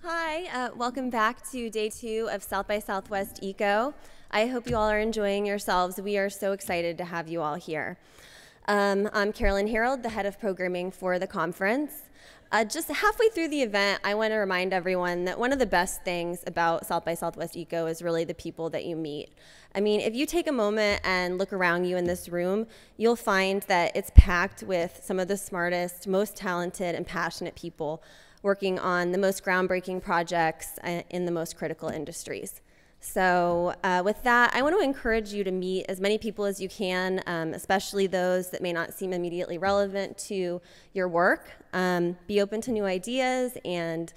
Welcome back to day 2 of South by Southwest Eco. I hope you all are enjoying yourselves. We are so excited to have you all here. I'm Carolyn Harold, the head of programming for the conference. Just halfway through the event, I want to remind everyone that one of the best things about South by Southwest Eco is really the people that you meet. I mean, if you take a moment and look around you in this room, you'll find that it's packed with some of the smartest, most talented, and passionate people working on the most groundbreaking projects in the most critical industries. So with that, I want to encourage you to meet as many people as you can, especially those that may not seem immediately relevant to your work. Be open to new ideas and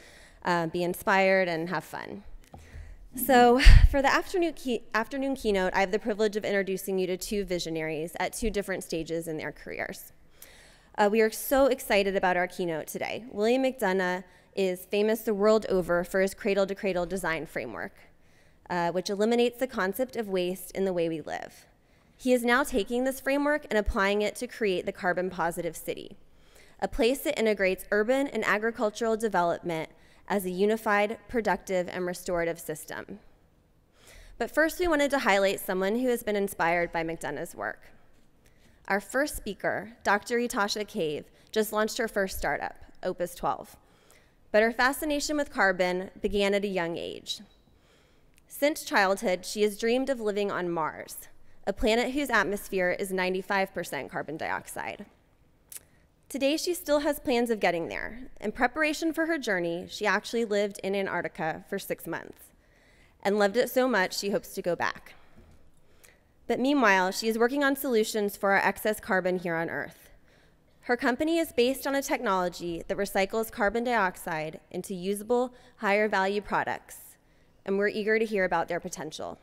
be inspired and have fun. So for the afternoon keynote, I have the privilege of introducing you to 2 visionaries at 2 different stages in their careers. We are so excited about our keynote today. William McDonough is famous the world over for his cradle-to-cradle design framework, which eliminates the concept of waste in the way we live. He is now taking this framework and applying it to create the carbon-positive city, a place that integrates urban and agricultural development as a unified, productive, and restorative system. But first, we wanted to highlight someone who has been inspired by McDonough's work. Our first speaker, Dr. Itasha Cave, just launched her first startup, Opus 12. But her fascination with carbon began at a young age. Since childhood, she has dreamed of living on Mars, a planet whose atmosphere is 95% carbon dioxide. Today, she still has plans of getting there. In preparation for her journey, she actually lived in Antarctica for 6 months and loved it so much she hopes to go back. But meanwhile, she is working on solutions for our excess carbon here on Earth. Her company is based on a technology that recycles carbon dioxide into usable, higher value products, and we're eager to hear about their potential.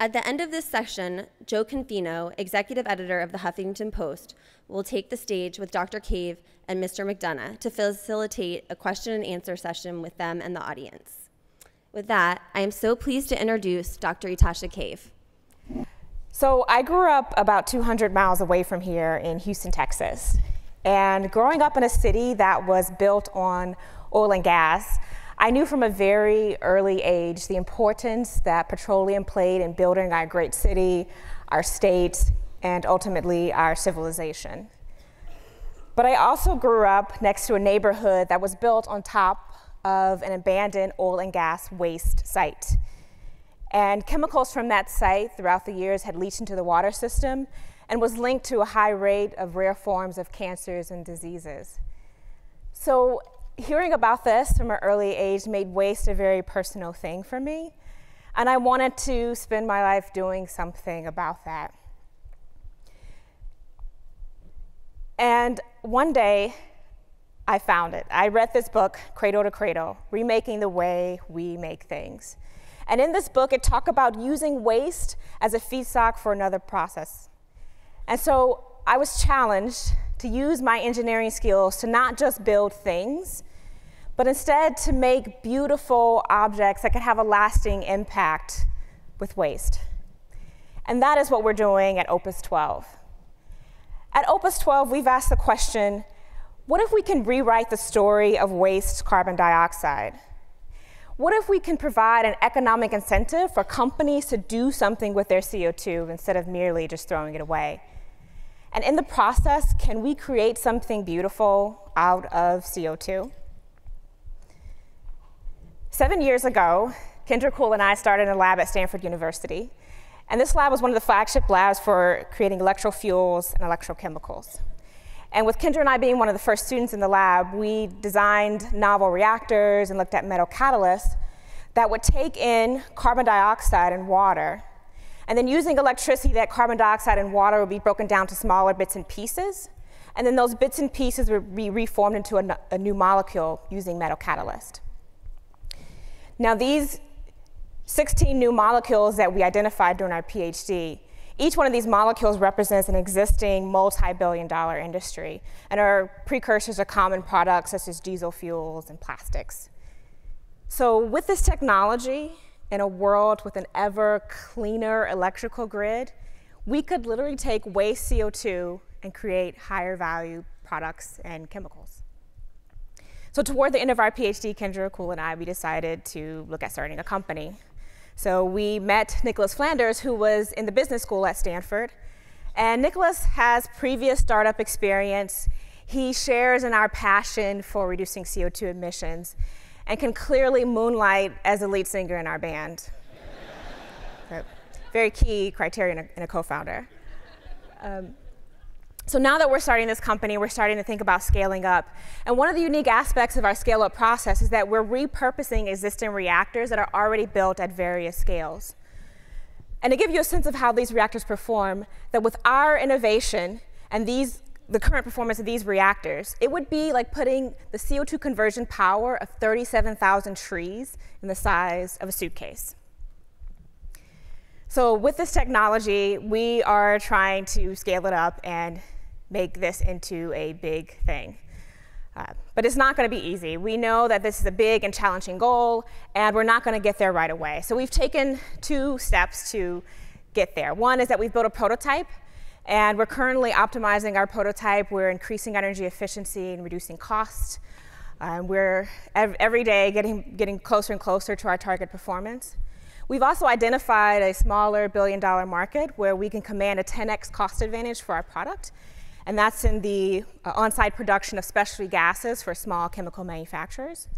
At the end of this session, Jo Confino, executive editor of the Huffington Post, will take the stage with Dr. Cave and Mr. McDonough to facilitate a question and answer session with them and the audience. With that, I am so pleased to introduce Dr. Itasha Cave. So I grew up about 200 miles away from here in Houston, Texas. And growing up in a city that was built on oil and gas, I knew from a very early age the importance that petroleum played in building our great city, our state, and ultimately our civilization. But I also grew up next to a neighborhood that was built on top of an abandoned oil and gas waste site. And chemicals from that site throughout the years had leached into the water system and was linked to a high rate of rare forms of cancers and diseases. So hearing about this from an early age made waste a very personal thing for me, and I wanted to spend my life doing something about that. And one day, I found it. I read this book, Cradle to Cradle, Remaking the Way We Make Things. And in this book, it talked about using waste as a feedstock for another process. And so I was challenged to use my engineering skills to not just build things, but instead to make beautiful objects that could have a lasting impact with waste. And that is what we're doing at Opus 12. At Opus 12, we've asked the question, what if we can rewrite the story of waste carbon dioxide? What if we can provide an economic incentive for companies to do something with their CO2 instead of merely just throwing it away? And in the process, can we create something beautiful out of CO2? 7 years ago, Kendra Cool and I started a lab at Stanford University. And this lab was one of the flagship labs for creating electrofuels and electrochemicals. And with Kendra and I being one of the first students in the lab, we designed novel reactors and looked at metal catalysts that would take in carbon dioxide and water. And then using electricity, that carbon dioxide and water would be broken down to smaller bits and pieces. And then those bits and pieces would be reformed into a new molecule using metal catalyst. Now these 16 new molecules that we identified during our PhD, each one of these molecules represents an existing multi-billion-dollar industry and are precursors of common products such as diesel fuels and plastics. So with this technology, in a world with an ever cleaner electrical grid, we could literally take waste CO2 and create higher value products and chemicals. So toward the end of our PhD, Kendra, Cool, and I, we decided to look at starting a company. So we met Nicholas Flanders, who was in the business school at Stanford. And Nicholas has previous startup experience. He shares in our passion for reducing CO2 emissions and can clearly moonlight as the lead singer in our band. Very key criteria in a co-founder. So now that we're starting this company, we're starting to think about scaling up. And one of the unique aspects of our scale-up process is that we're repurposing existing reactors that are already built at various scales. And to give you a sense of how these reactors perform, that with our innovation and the current performance of these reactors, it would be like putting the CO2 conversion power of 37,000 trees in the size of a suitcase. So with this technology, we are trying to scale it up and make this into a big thing. But it's not going to be easy. We know that this is a big and challenging goal, and we're not going to get there right away. So we've taken 2 steps to get there. One is that we've built a prototype, and we're currently optimizing our prototype. We're increasing energy efficiency and reducing costs. We're every day getting closer and closer to our target performance. We've also identified a smaller billion-dollar market where we can command a 10x cost advantage for our product, and that's in the on-site production of specialty gases for small chemical manufacturers.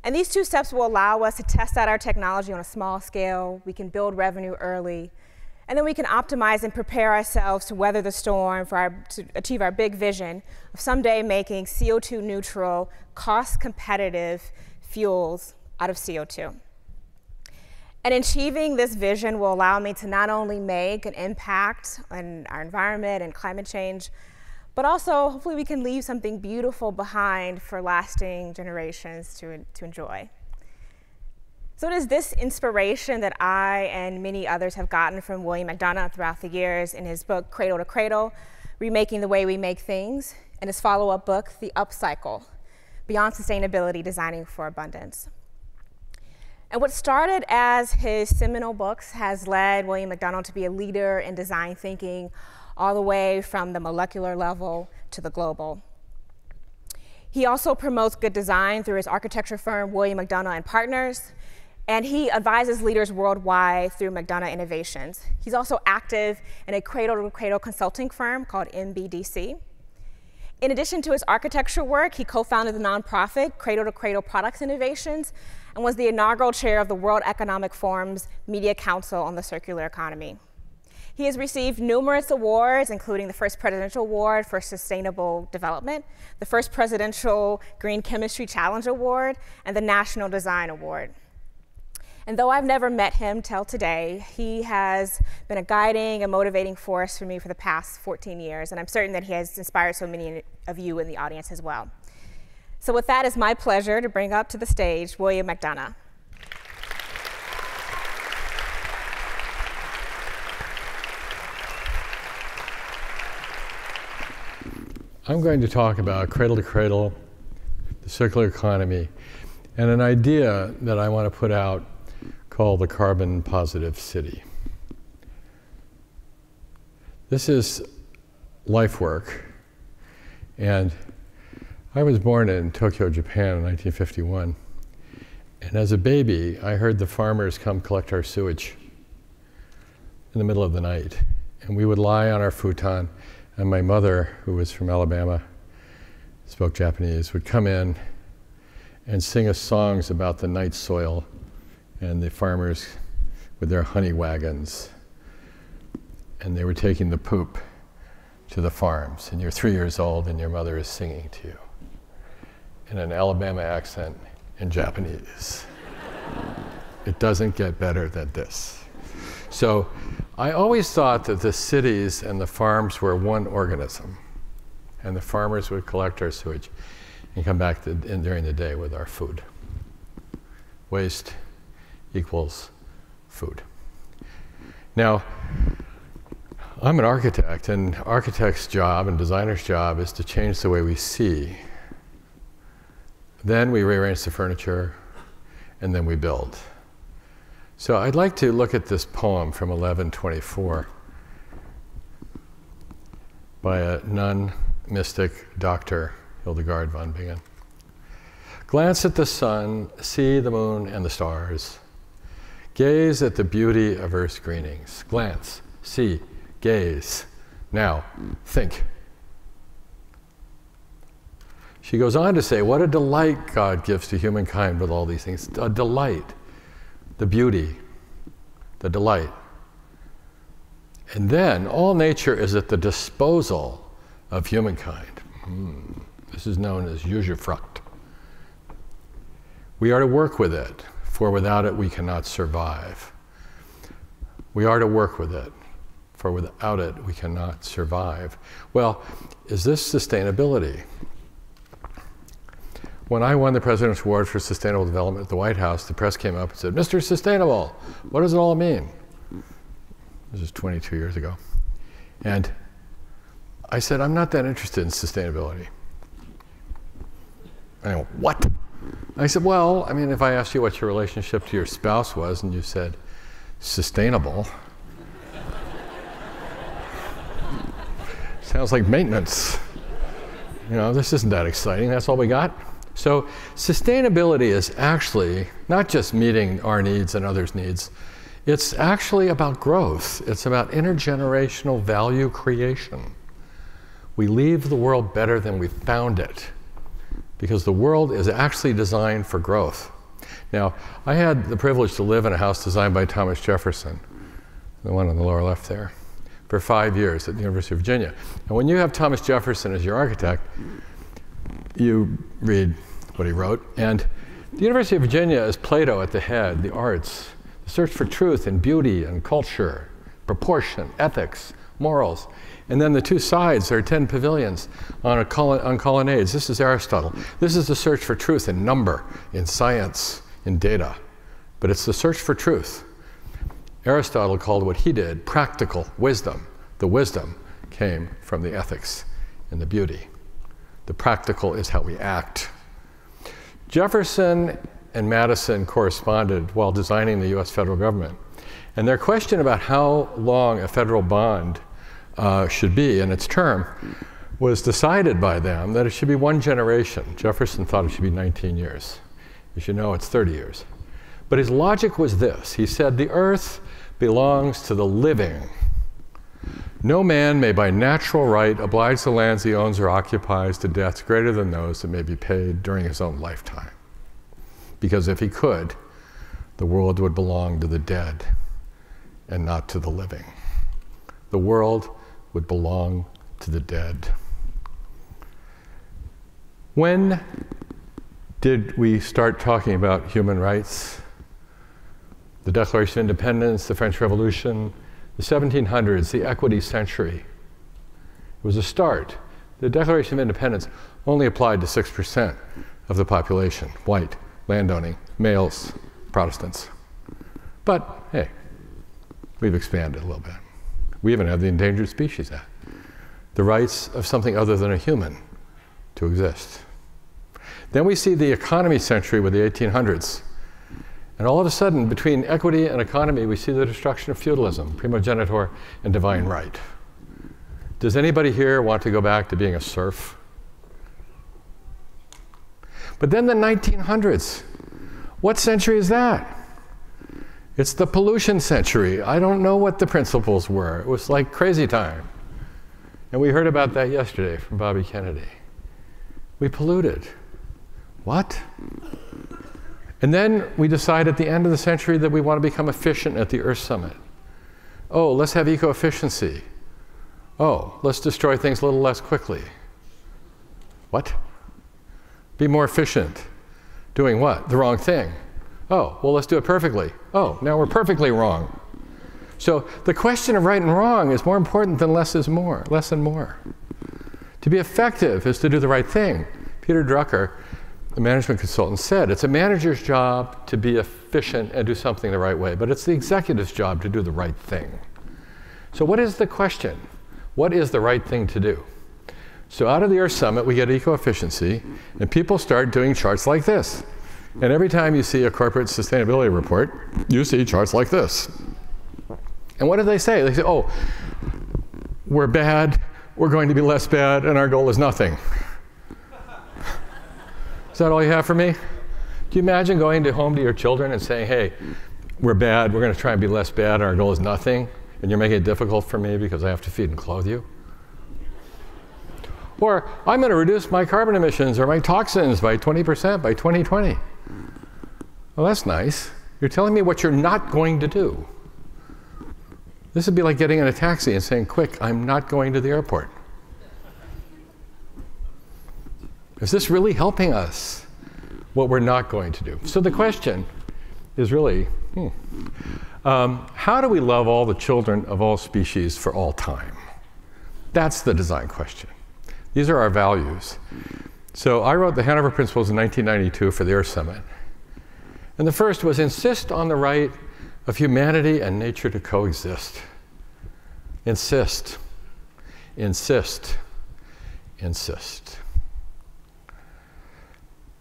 And these 2 steps will allow us to test out our technology on a small scale. We can build revenue early, and then we can optimize and prepare ourselves to weather the storm to achieve our big vision of someday making CO2 neutral, cost-competitive fuels out of CO2. And achieving this vision will allow me to not only make an impact on our environment and climate change, but also hopefully we can leave something beautiful behind for lasting generations to enjoy. So it is this inspiration that I and many others have gotten from William McDonough throughout the years in his book, Cradle to Cradle, Remaking the Way We Make Things, and his follow-up book, The Upcycle, Beyond Sustainability, Designing for Abundance. And what started as his seminal books has led William McDonough to be a leader in design thinking all the way from the molecular level to the global. He also promotes good design through his architecture firm, William McDonough and Partners, and he advises leaders worldwide through McDonough Innovations. He's also active in a cradle-to-cradle consulting firm called MBDC. In addition to his architecture work, he co-founded the nonprofit Cradle to Cradle Products Innovations and was the inaugural chair of the World Economic Forum's Media Council on the Circular Economy. He has received numerous awards, including the first Presidential Award for Sustainable Development, the first Presidential Green Chemistry Challenge Award, and the National Design Award. And though I've never met him till today, he has been a guiding and motivating force for me for the past 14 years, and I'm certain that he has inspired so many of you in the audience as well. So with that, it's my pleasure to bring up to the stage William McDonough. I'm going to talk about cradle to cradle, the circular economy, and an idea that I want to put out called the carbon positive city. This is life work, and I was born in Tokyo, Japan in 1951, and as a baby I heard the farmers come collect our sewage in the middle of the night, and we would lie on our futon, and my mother, who was from Alabama, spoke Japanese, would come in and sing us songs about the night soil and the farmers with their honey wagons, and they were taking the poop to the farms, and you're 3 years old and your mother is singing to you in an Alabama accent in Japanese. It doesn't get better than this. So I always thought that the cities and the farms were one organism, and the farmers would collect our sewage and come back during the day with our food. Waste equals food. Now, I'm an architect, and architect's job and designer's job is to change the way we see. Then we rearrange the furniture, and then we build. So I'd like to look at this poem from 1124 by a nun, mystic, Dr. Hildegard von Bingen. Glance at the sun, see the moon and the stars. Gaze at the beauty of Earth's greenings. Glance, see, gaze. Now, think. She goes on to say, what a delight God gives to humankind with all these things. A delight, the beauty, the delight. And then all nature is at the disposal of humankind. This is known as usufruct. We are to work with it, for without it we cannot survive. We are to work with it, for without it we cannot survive. Well, is this sustainability? When I won the President's Award for Sustainable Development at the White House, the press came up and said, Mr. Sustainable, what does it all mean? This is 22 years ago. And I said, I'm not that interested in sustainability. And I went, what? I said, well, I mean, if I asked you what your relationship to your spouse was and you said, sustainable, sounds like maintenance. You know, this isn't that exciting. That's all we got. So sustainability is actually not just meeting our needs and others' needs. It's actually about growth. It's about intergenerational value creation. We leave the world better than we found it, because the world is actually designed for growth. Now, I had the privilege to live in a house designed by Thomas Jefferson, the one on the lower left there, for 5 years at the University of Virginia. And when you have Thomas Jefferson as your architect, you read what he wrote. And the University of Virginia is Plato at the head, the arts, the search for truth and beauty and culture, proportion, ethics, morals. And then the two sides are 10 pavilions on colonnades. This is Aristotle. This is the search for truth in number, in science, in data. But it's the search for truth. Aristotle called what he did practical wisdom. The wisdom came from the ethics and the beauty. The practical is how we act. Jefferson and Madison corresponded while designing the US federal government. And their question about how long a federal bond should be in its term was decided by them that it should be 1 generation. Jefferson thought it should be 19 years. As you know, it's 30 years. But his logic was this. He said, the earth belongs to the living. No man may by natural right oblige the lands he owns or occupies to debts greater than those that may be paid during his own lifetime. Because if he could, the world would belong to the dead and not to the living. The world would belong to the dead. When did we start talking about human rights? The Declaration of Independence, the French Revolution, the 1700s, the equity century. It was a start. The Declaration of Independence only applied to 6% of the population, white, landowning, males, Protestants. But hey, we've expanded a little bit. We even have the Endangered Species Act, the rights of something other than a human to exist. Then we see the economy century with the 1800s. And all of a sudden, between equity and economy, we see the destruction of feudalism, primogeniture, and divine right. Does anybody here want to go back to being a serf? But then the 1900s. What century is that? It's the pollution century. I don't know what the principles were. It was like crazy time. And we heard about that yesterday from Bobby Kennedy. We polluted. What? And then we decide at the end of the century that we want to become efficient at the Earth Summit. Oh, let's have eco-efficiency. Oh, let's destroy things a little less quickly. What? Be more efficient. Doing what? The wrong thing. Oh, well, let's do it perfectly. Oh, now we're perfectly wrong. So the question of right and wrong is more important than less is more, less and more. To be effective is to do the right thing. Peter Drucker, the management consultant, said it's a manager's job to be efficient and do something the right way, but it's the executive's job to do the right thing. So what is the question? What is the right thing to do? So out of the Earth Summit, we get eco-efficiency, and people start doing charts like this. And every time you see a corporate sustainability report, you see charts like this. And what do they say? They say, oh, we're bad, we're going to be less bad, and our goal is nothing. that all you have for me? Do you imagine going home to your children and saying, hey, we're bad, we're going to try and be less bad, and our goal is nothing, and you're making it difficult for me because I have to feed and clothe you? Or, I'm going to reduce my carbon emissions or my toxins by 20% by 2020. Well, that's nice. You're telling me what you're not going to do. This would be like getting in a taxi and saying, quick, I'm not going to the airport. Is this really helping us, what we're not going to do? So the question is really, how do we love all the children of all species for all time? That's the design question. These are our values. So I wrote the Hanover Principles in 1992 for the Earth Summit. And the first was insist on the right of humanity and nature to coexist. Insist, insist, insist.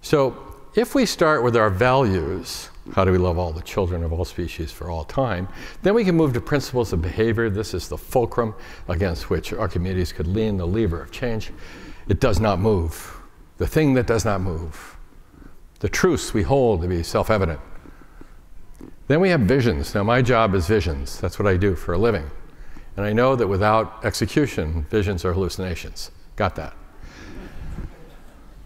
So if we start with our values, how do we love all the children of all species for all time, then we can move to principles of behavior. This is the fulcrum against which our communities could lean the lever of change. It does not move. The thing that does not move. The truths we hold to be self-evident. Then we have visions. Now my job is visions. That's what I do for a living. And I know that without execution, visions are hallucinations. Got that?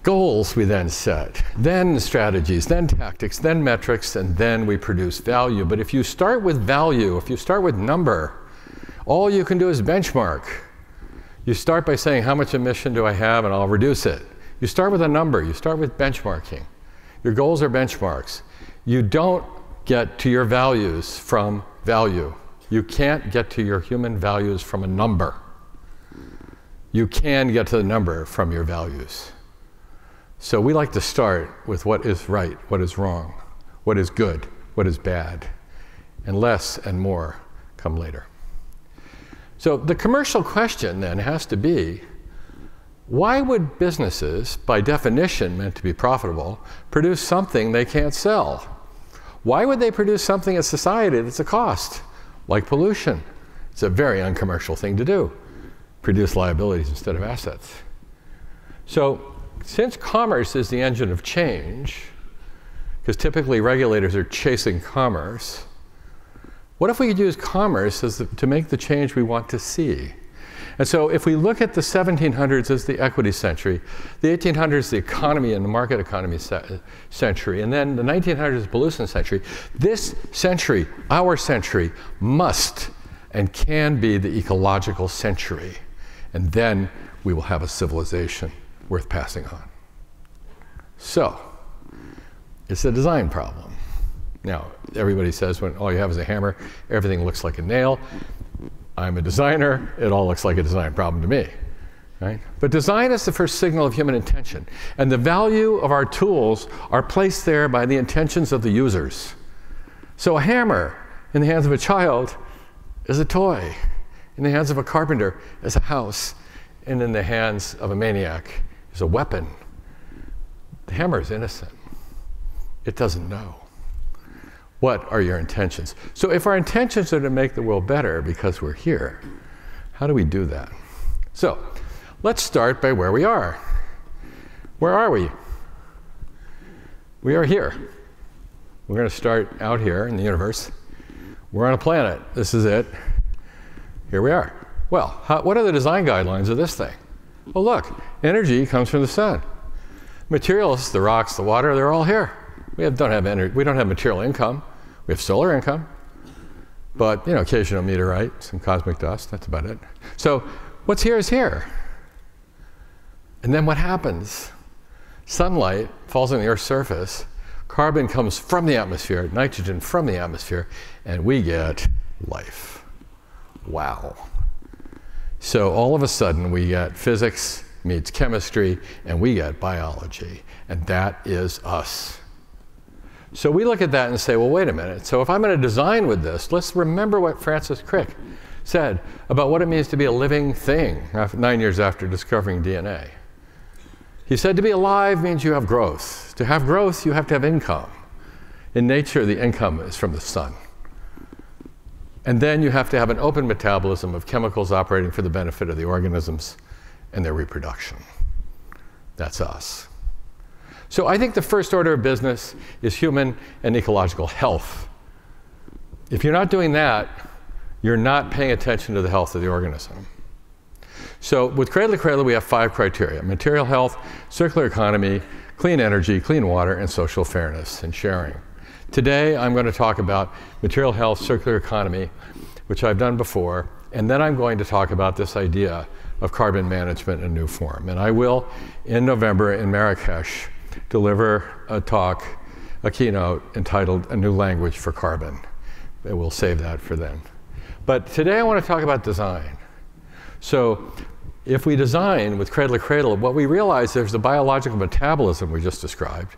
Goals we then set, then strategies, then tactics, then metrics, and then we produce value. But if you start with value, if you start with number, all you can do is benchmark. You start by saying, how much emission do I have, and I'll reduce it. You start with a number. You start with benchmarking. Your goals are benchmarks. You don't get to your values from value. You can't get to your human values from a number. You can get to the number from your values. So we like to start with what is right, what is wrong, what is good, what is bad, and less and more come later. So the commercial question then has to be, why would businesses, by definition meant to be profitable, produce something they can't sell? Why would they produce something in society that's a cost, like pollution? It's a very uncommercial thing to do, produce liabilities instead of assets. So since commerce is the engine of change, because typically regulators are chasing commerce, what if we could use commerce to make the change we want to see? And so if we look at the 1700s as the equity century, the 1800s the economy and the market economy century, and then the 1900s pollution century, this century, our century, must and can be the ecological century. And then we will have a civilization worth passing on. So, it's a design problem. Now, everybody says when all you have is a hammer, everything looks like a nail. I'm a designer, it all looks like a design problem to me, right? But design is the first signal of human intention. And the value of our tools are placed there by the intentions of the users. So a hammer in the hands of a child is a toy. In the hands of a carpenter is a house. And in the hands of a maniac is a weapon. The hammer is innocent. It doesn't know. What are your intentions? So if our intentions are to make the world better because we're here, how do we do that? So let's start by where we are. Where are we? We are here. We're going to start out here in the universe. We're on a planet. This is it. Here we are. Well, what are the design guidelines of this thing? Well, look, energy comes from the sun. Materials, the rocks, the water, they're all here. We don't have material income. We have solar income. But, occasional meteorite, some cosmic dust, that's about it. So what's here is here. And then what happens? Sunlight falls on the Earth's surface. Carbon comes from the atmosphere, nitrogen from the atmosphere, and we get life. Wow. So all of a sudden we get physics meets chemistry and we get biology, and that is us. So we look at that and say, well, wait a minute. So if I'm going to design with this, let's remember what Francis Crick said about what it means to be a living thing 9 years after discovering DNA. He said to be alive means you have growth. To have growth, you have to have income. In nature, the income is from the sun. And then you have to have an open metabolism of chemicals operating for the benefit of the organisms and their reproduction. That's us. So I think the first order of business is human and ecological health. If you're not doing that, you're not paying attention to the health of the organism. So with Cradle to Cradle, we have 5 criteria: material health, circular economy, clean energy, clean water, and social fairness and sharing. Today, I'm going to talk about material health, circular economy, which I've done before, and then I'm going to talk about this idea of carbon management in a new form. And I will, in November in Marrakesh, deliver a talk, a keynote entitled A New Language for Carbon. We'll save that for then. But today I want to talk about design. So if we design with Cradle to Cradle, what we realize there's the biological metabolism we just described.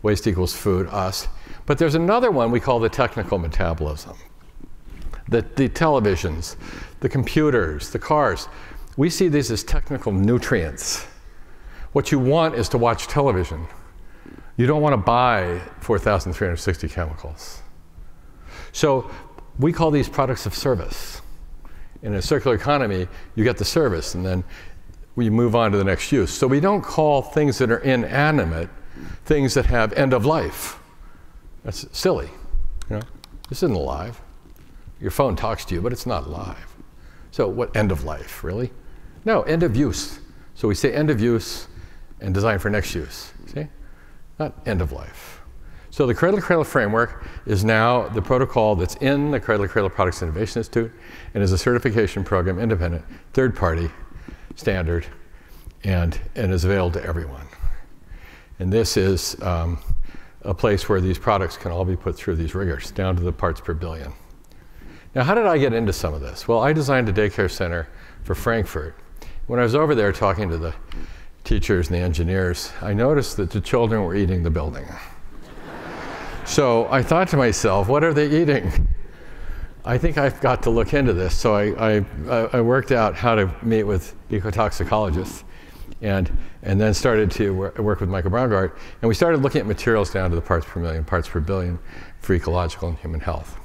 Waste equals food, us. But there's another one we call the technical metabolism. The televisions, the computers, the cars. We see these as technical nutrients. What you want is to watch television. You don't want to buy 4,360 chemicals. So we call these products of service. In a circular economy, you get the service, and then we move on to the next use. So we don't call things that are inanimate things that have end of life. That's silly. You know? This isn't alive. Your phone talks to you, but it's not alive. So what end of life, really? No, end of use. So we say end of use and design for next use. See? Not end of life. So the Cradle to Cradle framework is now the protocol that's in the Cradle to Cradle Products Innovation Institute and is a certification program, independent, third-party standard, and is available to everyone. And this is a place where these products can all be put through these rigors, down to the parts per billion. Now, how did I get into some of this? Well, I designed a daycare center for Frankfurt. When I was over there talking to the teachers and the engineers, I noticed that the children were eating the building. So I thought to myself, what are they eating? I think I've got to look into this. So I worked out how to meet with ecotoxicologists and then started to work with Michael Braungart. And we started looking at materials down to the parts per million, parts per billion for ecological and human health.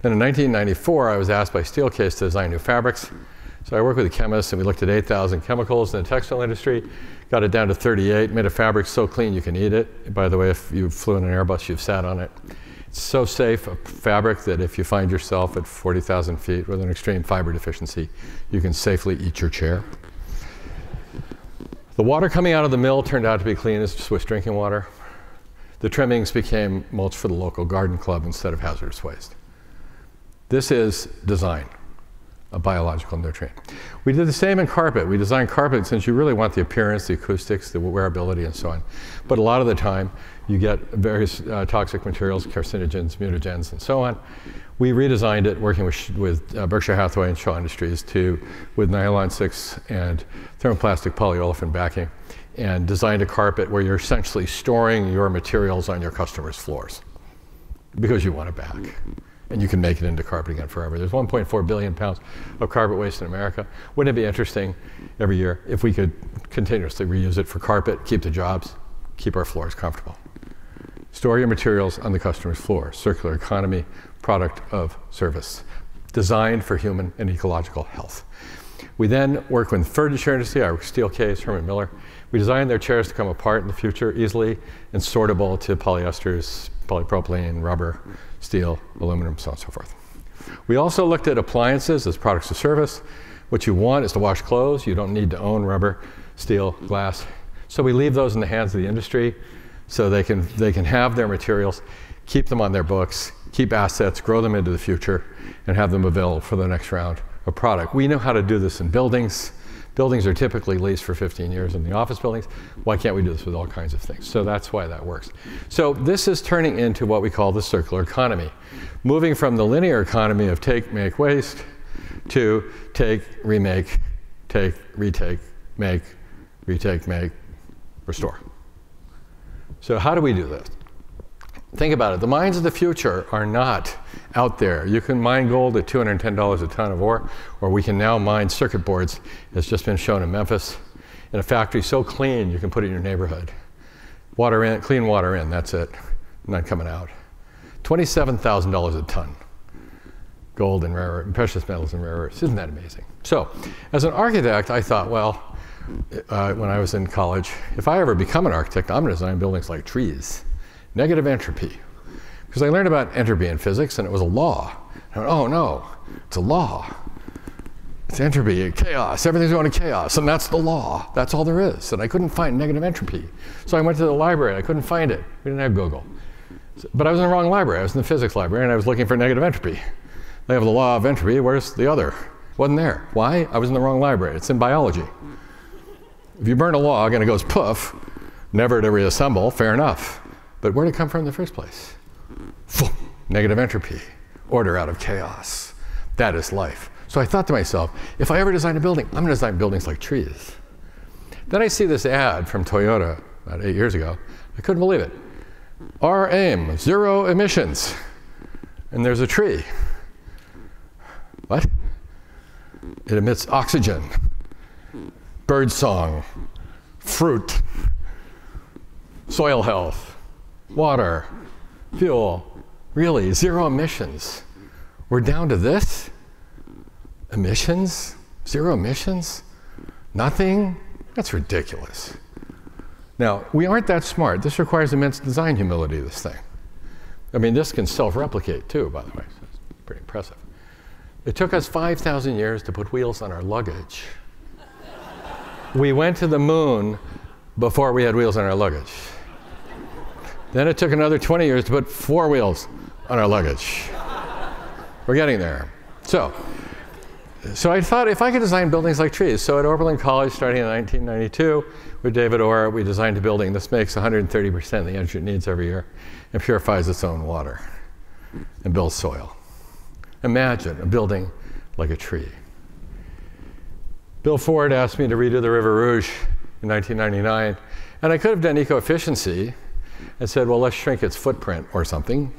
Then in 1994, I was asked by Steelcase to design new fabrics. So I worked with a chemist, and we looked at 8,000 chemicals in the textile industry, got it down to 38, made a fabric so clean you can eat it. By the way, if you flew in an Airbus, you've sat on it. It's so safe a fabric that if you find yourself at 40,000 feet with an extreme fiber deficiency, you can safely eat your chair. The water coming out of the mill turned out to be clean as Swiss drinking water. The trimmings became mulch for the local garden club instead of hazardous waste. This is design, a biological nutrient. We did the same in carpet. We designed carpet since you really want the appearance, the acoustics, the wearability, and so on. But a lot of the time, you get various toxic materials, carcinogens, mutagens, and so on. We redesigned it working with Berkshire Hathaway and Shaw Industries with nylon 6 and thermoplastic polyolefin backing, and designed a carpet where you're essentially storing your materials on your customers' floors because you want it back. And you can make it into carpet again forever. There's 1.4 billion pounds of carpet waste in America. Wouldn't it be interesting every year if we could continuously reuse it for carpet, keep the jobs, keep our floors comfortable? Store your materials on the customer's floor. Circular economy, product of service. Designed for human and ecological health. We then work with the furniture industry, our Steelcase, Herman Miller. We designed their chairs to come apart in the future easily and sortable to polyesters, polypropylene, rubber, steel, aluminum, so on and so forth. We also looked at appliances as products of service. What you want is to wash clothes. You don't need to own rubber, steel, glass. So we leave those in the hands of the industry so they can have their materials, keep them on their books, keep assets, grow them into the future, and have them available for the next round of product. We know how to do this in buildings. Buildings are typically leased for 15 years in the office buildings. Why can't we do this with all kinds of things? So that's why that works. So this is turning into what we call the circular economy. Moving from the linear economy of take, make, waste to take, remake, take, retake, make, retake, make, restore. So how do we do this? Think about it. The mines of the future are not out there. You can mine gold at $210 a ton of ore, or we can now mine circuit boards, as just been shown in Memphis, in a factory so clean you can put it in your neighborhood. Water in, clean water in, that's it. Not coming out. $27,000 a ton. Gold and rare earth, precious metals and rare earths. Isn't that amazing? So, as an architect, I thought, well, when I was in college, if I ever become an architect, I'm going to design buildings like trees. Negative entropy. Because I learned about entropy in physics, and it was a law. I went, oh no, it's a law. It's entropy, chaos, everything's going to chaos, and that's the law. That's all there is. And I couldn't find negative entropy. So I went to the library, I couldn't find it. We didn't have Google. But I was in the wrong library. I was in the physics library, and I was looking for negative entropy. They have the law of entropy, where's the other? Wasn't there. Why? I was in the wrong library. It's in biology. If you burn a log and it goes poof, never to reassemble, fair enough. But where did it come from in the first place? Negative entropy, order out of chaos. That is life. So I thought to myself, if I ever design a building, I'm going to design buildings like trees. Then I see this ad from Toyota about 8 years ago. I couldn't believe it. Our aim, 0 emissions. And there's a tree. What? It emits oxygen, bird song, fruit, soil health, water, fuel. Really, 0 emissions. We're down to this? Emissions? 0 emissions? Nothing? That's ridiculous. Now, we aren't that smart. This requires immense design humility, this thing. I mean, this can self-replicate too, by the way. So it's pretty impressive. It took us 5,000 years to put wheels on our luggage. We went to the moon before we had wheels on our luggage. Then it took another 20 years to put 4 wheels on our luggage. We're getting there. So I thought if I could design buildings like trees. So at Oberlin College, starting in 1992, with David Orr, we designed a building. This makes 130% of the energy it needs every year and purifies its own water and builds soil. Imagine a building like a tree. Bill Ford asked me to redo the River Rouge in 1999, and I could have done eco-efficiency and said, well, let's shrink its footprint or something.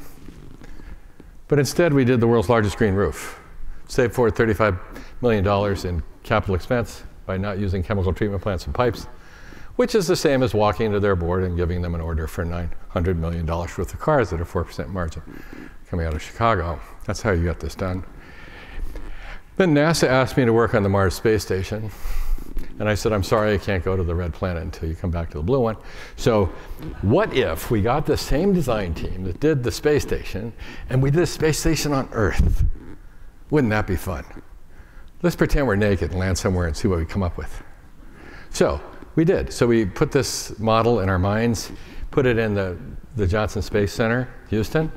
But instead, we did the world's largest green roof. Saved Ford $35 million in capital expense by not using chemical treatment plants and pipes, which is the same as walking to their board and giving them an order for $900 million worth of cars at a 4% margin coming out of Chicago. That's how you get this done. Then NASA asked me to work on the Mars space station. And I said, I'm sorry, I can't go to the red planet until you come back to the blue one. So what if we got the same design team that did the space station, and we did a space station on Earth? Wouldn't that be fun? Let's pretend we're naked and land somewhere and see what we come up with. So we did. So we put this model in our minds, put it in the Johnson Space Center, Houston,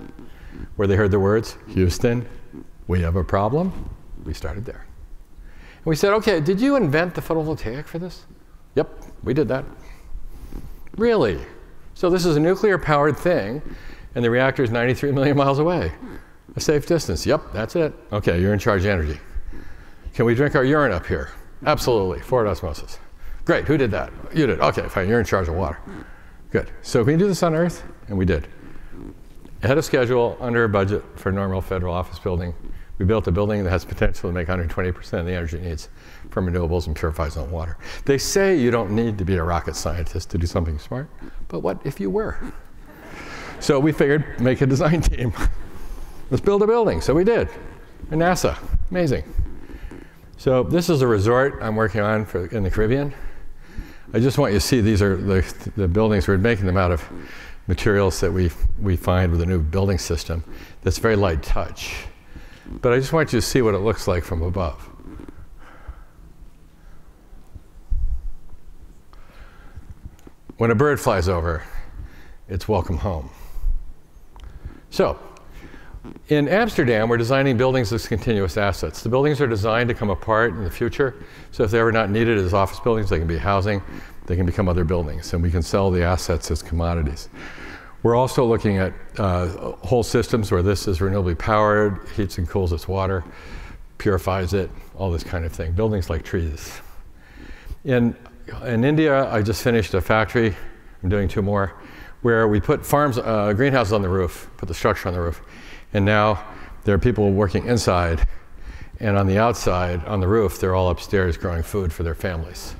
where they heard the words, Houston, we have a problem. We started there. And we said, okay, did you invent the photovoltaic for this? Yep, we did that. Really? So this is a nuclear-powered thing, and the reactor is 93 million miles away. A safe distance. Yep, that's it. Okay, you're in charge of energy. Can we drink our urine up here? Absolutely, forward osmosis. Great, who did that? You did. Okay, fine, you're in charge of water. Good. So can we do this on Earth? And we did. Ahead of schedule, under budget for a normal federal office building. We built a building that has potential to make 120% of the energy it needs from renewables and purifies own water. They say you don't need to be a rocket scientist to do something smart, but what if you were? So we figured, make a design team. Let's build a building. So we did. And NASA, amazing. So this is a resort I'm working on in the Caribbean. I just want you to see these are the buildings. We're making them out of materials that we find with a new building system that's very light touch. But I just want you to see what it looks like from above. When a bird flies over, it's welcome home. So, in Amsterdam, we're designing buildings as continuous assets. The buildings are designed to come apart in the future. So if they're ever not needed as office buildings, they can be housing, they can become other buildings, and we can sell the assets as commodities. We're also looking at whole systems where this is renewably powered, heats and cools its water, purifies it, all this kind of thing. Buildings like trees. In India, I just finished a factory, I'm doing 2 more, where we put greenhouses on the roof, put the structure on the roof. And now there are people working inside, and on the outside, on the roof, they're all upstairs growing food for their families.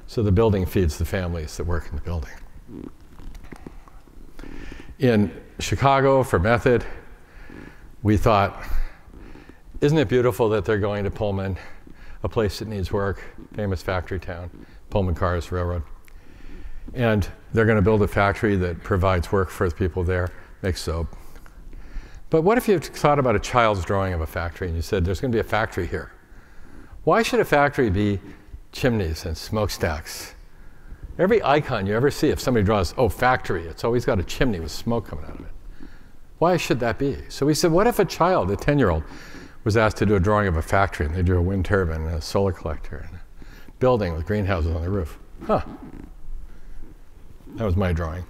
So the building feeds the families that work in the building. In Chicago, for Method, we thought, isn't it beautiful that they're going to Pullman, a place that needs work, famous factory town. Pullman cars, railroad. And they're going to build a factory that provides work for the people there, makes soap. But what if you thought about a child's drawing of a factory and you said, there's going to be a factory here? Why should a factory be chimneys and smokestacks? Every icon you ever see, if somebody draws, oh, factory, it's always got a chimney with smoke coming out of it. Why should that be? So we said, what if a child, a 10-year-old, was asked to do a drawing of a factory, and they drew a wind turbine and a solar collector and a building with greenhouses on the roof? Huh. That was my drawing.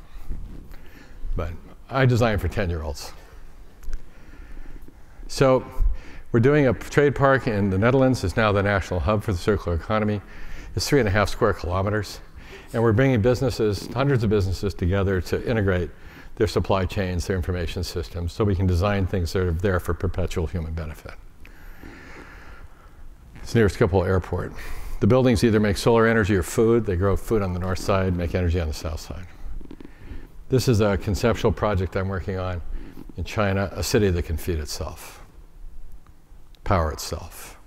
But I designed for 10-year-olds. So we're doing a trade park in the Netherlands. It's now the national hub for the circular economy. It's 3.5 square kilometers. And we're bringing businesses, hundreds of businesses together to integrate their supply chains, their information systems, so we can design things that are there for perpetual human benefit. It's near Schiphol Airport. The buildings either make solar energy or food. They grow food on the north side, make energy on the south side. This is a conceptual project I'm working on in China, a city that can feed itself, power itself.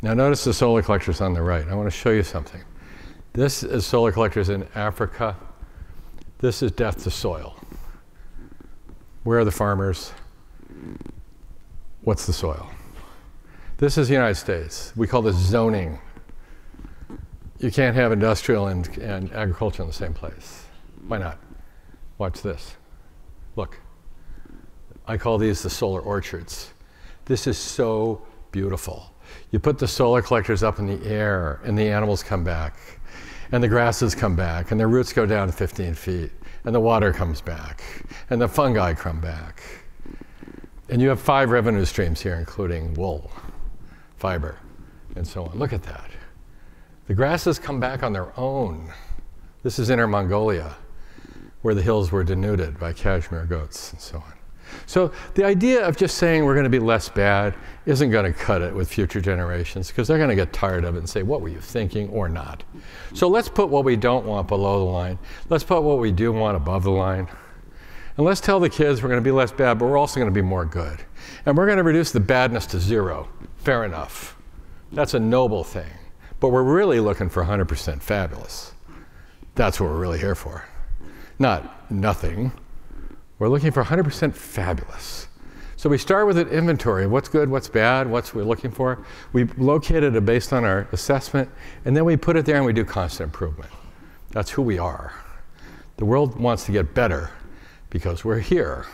Now notice the solar collectors on the right. I want to show you something. This is solar collectors in Africa. This is death to soil. Where are the farmers? What's the soil? This is the United States. We call this zoning. You can't have industrial and agriculture in the same place. Why not? Watch this. Look. I call these the solar orchards. This is so beautiful. You put the solar collectors up in the air, and the animals come back, and the grasses come back, and the roots go down 15 feet, and the water comes back, and the fungi come back. And you have 5 revenue streams here, including wool, fiber, and so on. Look at that. The grasses come back on their own. This is Inner Mongolia, where the hills were denuded by cashmere goats and so on. So the idea of just saying we're going to be less bad isn't going to cut it with future generations, because they're going to get tired of it and say, what were you thinking, or not? So let's put what we don't want below the line. Let's put what we do want above the line. And let's tell the kids we're going to be less bad, but we're also going to be more good. And we're going to reduce the badness to 0. Fair enough. That's a noble thing. But we're really looking for 100% fabulous. That's what we're really here for. Not nothing. We're looking for 100% fabulous. So we start with an inventory of what's good, what's bad, what we're looking for. We locate it based on our assessment, and then we put it there and we do constant improvement. That's who we are. The world wants to get better because we're here.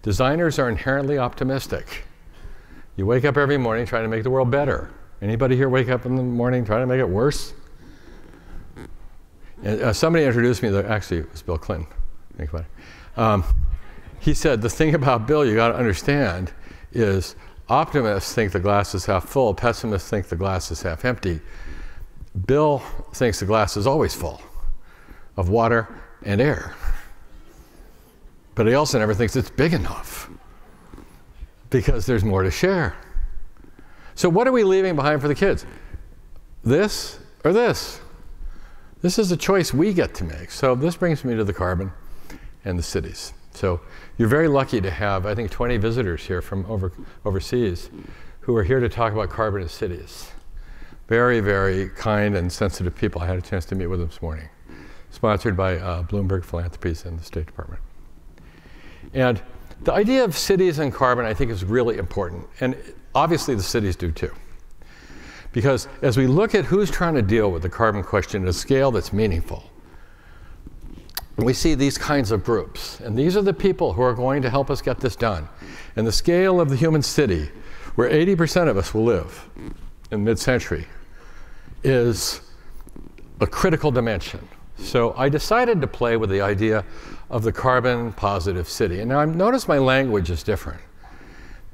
Designers are inherently optimistic. You wake up every morning trying to make the world better. Anybody here wake up in the morning trying to make it worse? And, somebody introduced me, actually it was Bill Clinton, think about it. He said, the thing about Bill you got to understand is optimists think the glass is half full, pessimists think the glass is half empty. Bill thinks the glass is always full of water and air. But he also never thinks it's big enough because there's more to share. So what are we leaving behind for the kids? This or this? This is a choice we get to make. So this brings me to the carbon and the cities. So you're very lucky to have, I think, 20 visitors here from overseas who are here to talk about carbon and cities. Very, very kind and sensitive people. I had a chance to meet with them this morning. Sponsored by Bloomberg Philanthropies and the State Department. And the idea of cities and carbon, I think, is really important. And obviously the cities do too. Because as we look at who's trying to deal with the carbon question at a scale that's meaningful, we see these kinds of groups. And these are the people who are going to help us get this done. And the scale of the human city, where 80% of us will live in mid-century, is a critical dimension. So I decided to play with the idea of the carbon positive city. And now notice my language is different.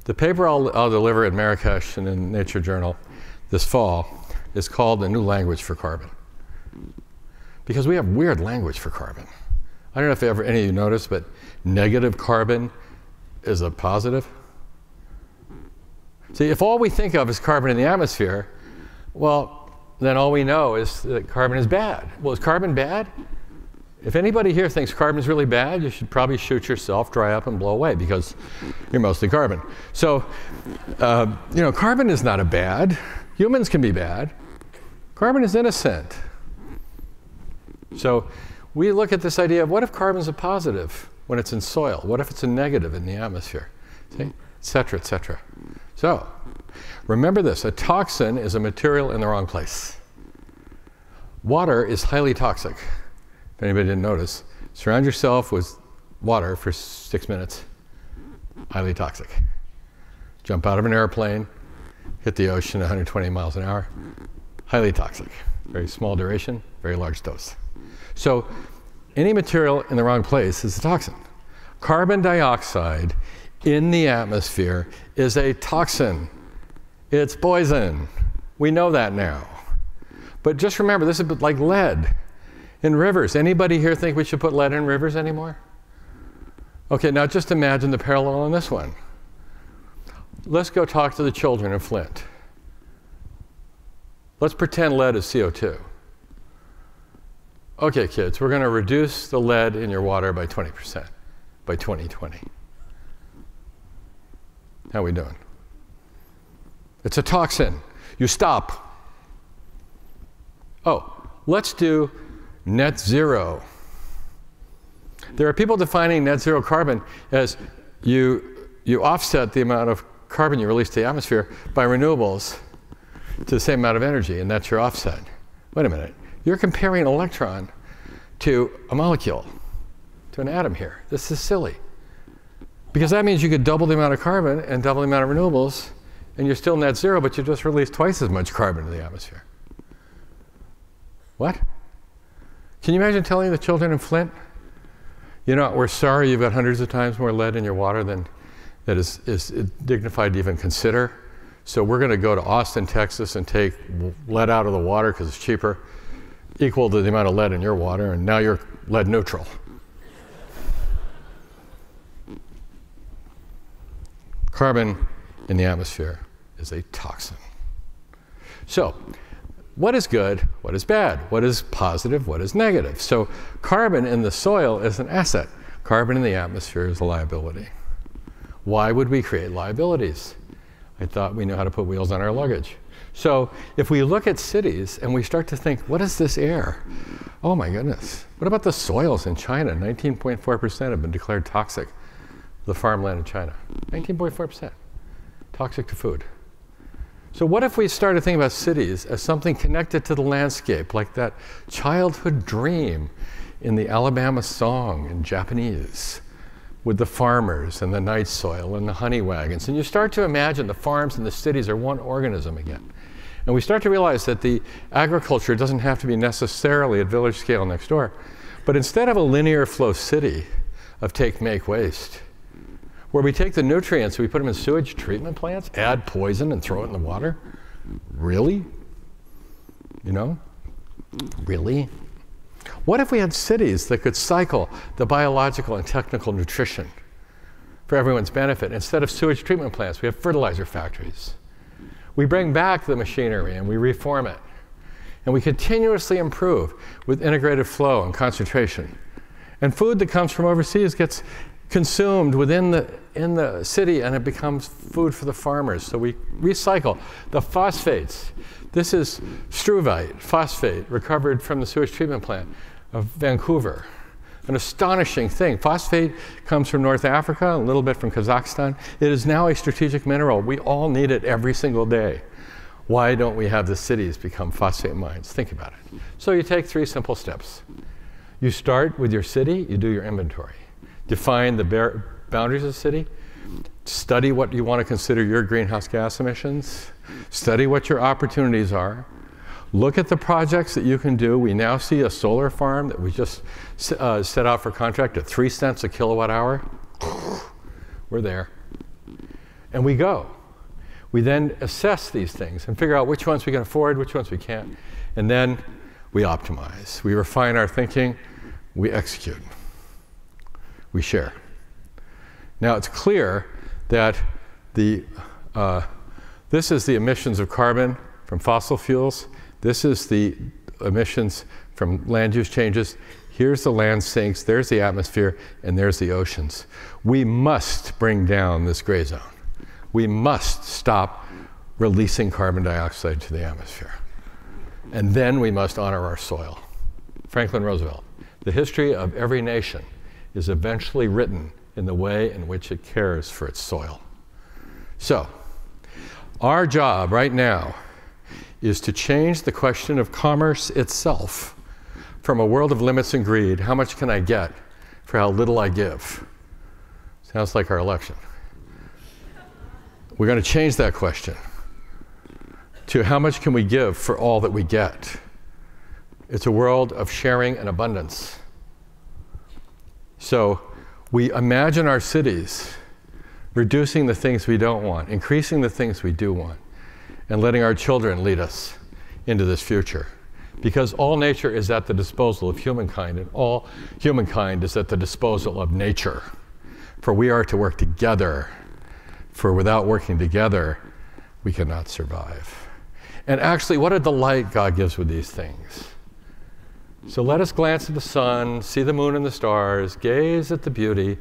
The paper I'll deliver at Marrakesh and in Nature Journal this fall is called A New Language for Carbon. Because we have weird language for carbon. I don't know if any of you noticed, but negative carbon is a positive. See, if all we think of is carbon in the atmosphere, well, then all we know is that carbon is bad. Well, is carbon bad? If anybody here thinks carbon is really bad, you should probably shoot yourself, dry up, and blow away, because you're mostly carbon. So, carbon is not a bad. Humans can be bad. Carbon is innocent. So we look at this idea of what if carbon's a positive when it's in soil? What if it's a negative in the atmosphere? See? Et cetera, et cetera. So remember this, a toxin is a material in the wrong place. Water is highly toxic. If anybody didn't notice, surround yourself with water for 6 minutes. Highly toxic. Jump out of an airplane, hit the ocean at 120 miles an hour. Highly toxic. Very small duration, very large dose. So any material in the wrong place is a toxin. Carbon dioxide in the atmosphere is a toxin. It's poison. We know that now. But just remember, this is like lead in rivers. Anybody here think we should put lead in rivers anymore? Okay, now just imagine the parallel on this one. Let's go talk to the children in Flint. Let's pretend lead is CO2. Okay, kids, we're going to reduce the lead in your water by 20% by 2020. How are we doing? It's a toxin. You stop. Oh, let's do net zero. There are people defining net zero carbon as you offset the amount of carbon you release to the atmosphere by renewables to the same amount of energy, and that's your offset. Wait a minute. You're comparing an electron to a molecule, to an atom here. This is silly. Because that means you could double the amount of carbon and double the amount of renewables, and you're still net zero, but you just release twice as much carbon to the atmosphere. What? Can you imagine telling the children in Flint, you know, we're sorry you've got hundreds of times more lead in your water than that is dignified to even consider. So we're going to go to Austin, Texas, and take lead out of the water because it's cheaper, equal to the amount of lead in your water, and now you're lead neutral. Carbon in the atmosphere is a toxin. So what is good? What is bad? What is positive? What is negative? So carbon in the soil is an asset. Carbon in the atmosphere is a liability. Why would we create liabilities? I thought we knew how to put wheels on our luggage. So if we look at cities and we start to think, what is this air? Oh my goodness. What about the soils in China? 19.4% have been declared toxic. The farmland in China. 19.4%. Toxic to food. So what if we started thinking about cities as something connected to the landscape, like that childhood dream in the Alabama song in Japanese, with the farmers and the night soil and the honey wagons. And you start to imagine the farms and the cities are one organism again. And we start to realize that the agriculture doesn't have to be necessarily at village scale next door, but instead of a linear flow city of take, make, waste, where we take the nutrients, we put them in sewage treatment plants, add poison and throw it in the water. Really? You know? Really? What if we had cities that could cycle the biological and technical nutrition for everyone's benefit? Instead of sewage treatment plants, we have fertilizer factories. We bring back the machinery and we reform it. And we continuously improve with integrated flow and concentration. And food that comes from overseas gets consumed in the city, and it becomes food for the farmers. So we recycle the phosphates. This is struvite, phosphate, recovered from the sewage treatment plant of Vancouver. An astonishing thing. Phosphate comes from North Africa, a little bit from Kazakhstan. It is now a strategic mineral. We all need it every single day. Why don't we have the cities become phosphate mines? Think about it. So you take 3 simple steps. You start with your city, you do your inventory. Define the boundaries of the city. Study what you want to consider your greenhouse gas emissions. Study what your opportunities are. Look at the projects that you can do. We now see a solar farm that we just set out for contract at 3 cents a kilowatt hour. We're there. And we go. We then assess these things and figure out which ones we can afford, which ones we can't. And then we optimize. We refine our thinking. We execute. We share. Now it's clear that this is the emissions of carbon from fossil fuels. This is the emissions from land use changes. Here's the land sinks, there's the atmosphere, and there's the oceans. We must bring down this gray zone. We must stop releasing carbon dioxide to the atmosphere. And then we must honor our soil. Franklin Roosevelt, the history of every nation is eventually written in the way in which it cares for its soil. So, our job right now is to change the question of commerce itself from a world of limits and greed, how much can I get for how little I give? Sounds like our election. We're going to change that question to how much can we give for all that we get? It's a world of sharing and abundance. So we imagine our cities reducing the things we don't want, increasing the things we do want, and letting our children lead us into this future. Because all nature is at the disposal of humankind, and all humankind is at the disposal of nature. For we are to work together, for without working together, we cannot survive. And actually, what a delight God gives with these things. So let us glance at the sun, see the moon and the stars, gaze at the beauty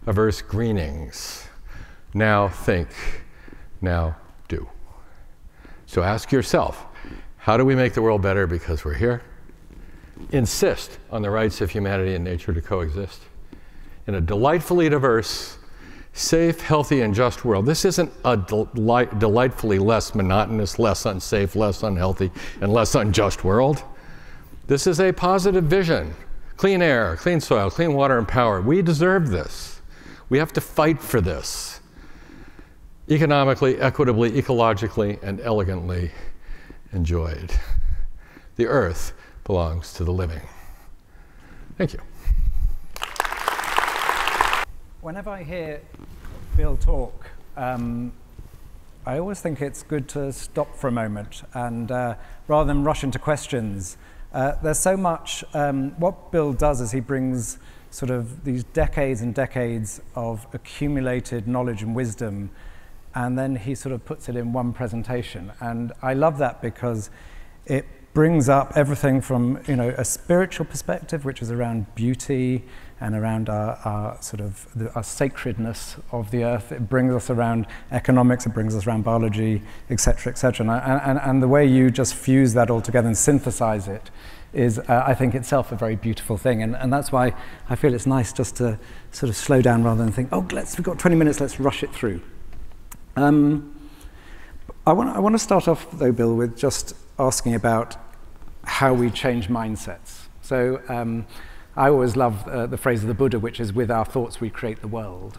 of Earth's greenings. Now think, now do. So ask yourself, how do we make the world better because we're here? Insist on the rights of humanity and nature to coexist in a delightfully diverse, safe, healthy, and just world. This isn't a delightfully less monotonous, less unsafe, less unhealthy, and less unjust world. This is a positive vision. Clean air, clean soil, clean water, and power. We deserve this. We have to fight for this. Economically, equitably, ecologically, and elegantly enjoyed. The earth belongs to the living. Thank you. Whenever I hear Bill talk, I always think it's good to stop for a moment and rather than rush into questions. There's so much, what Bill does is he brings sort of these decades and decades of accumulated knowledge and wisdom, and then he sort of puts it in one presentation. And I love that because it brings up everything from, you know, a spiritual perspective, which is around beauty and around our sort of our sacredness of the earth. It brings us around economics, it brings us around biology, et cetera, et cetera. And the way you just fuse that all together and synthesize it is, I think, itself a very beautiful thing. And that's why I feel it's nice just to sort of slow down rather than think, oh, we've got 20 minutes, let's rush it through. I want to start off, though, Bill, with just asking about how we change mindsets. So I always love the phrase of the Buddha, which is, with our thoughts we create the world.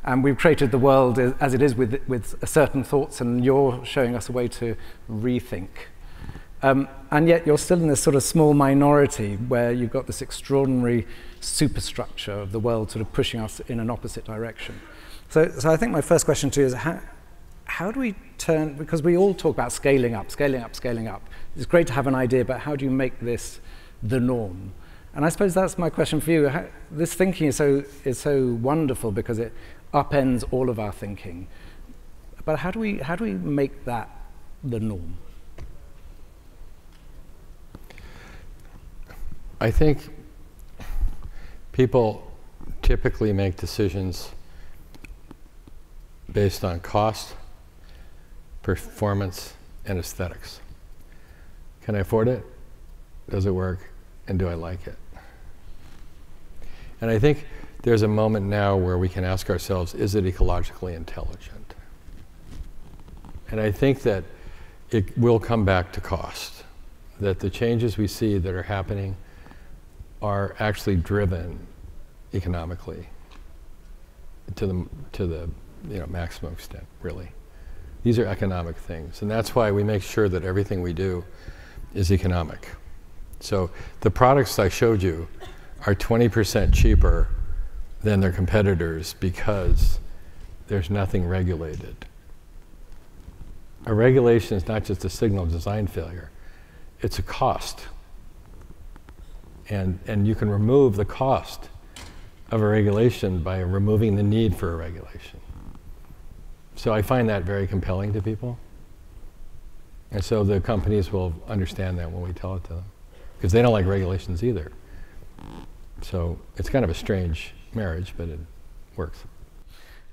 And we've created the world as it is with certain thoughts, and you're showing us a way to rethink. And yet you're still in this sort of small minority where you've got this extraordinary superstructure of the world sort of pushing us in an opposite direction. So I think my first question to you is, how do we turn, because we all talk about scaling up, scaling up, scaling up. It's great to have an idea, but how do you make this the norm? And I suppose that's my question for you. This thinking is so wonderful because it upends all of our thinking. But how do we make that the norm? I think people typically make decisions based on cost, performance, and aesthetics. Can I afford it? Does it work? And do I like it? And I think there's a moment now where we can ask ourselves, is it ecologically intelligent? And I think that it will come back to cost, that the changes we see that are happening are actually driven economically to the maximum extent, really. These are economic things, and that's why we make sure that everything we do is economic. So the products I showed you are 20% cheaper than their competitors because there's nothing regulated. A regulation is not just a signal of design failure, it's a cost. And you can remove the cost of a regulation by removing the need for a regulation. So I find that very compelling to people. And so the companies will understand that when we tell it to them, because they don't like regulations either. So it's kind of a strange marriage, but it works.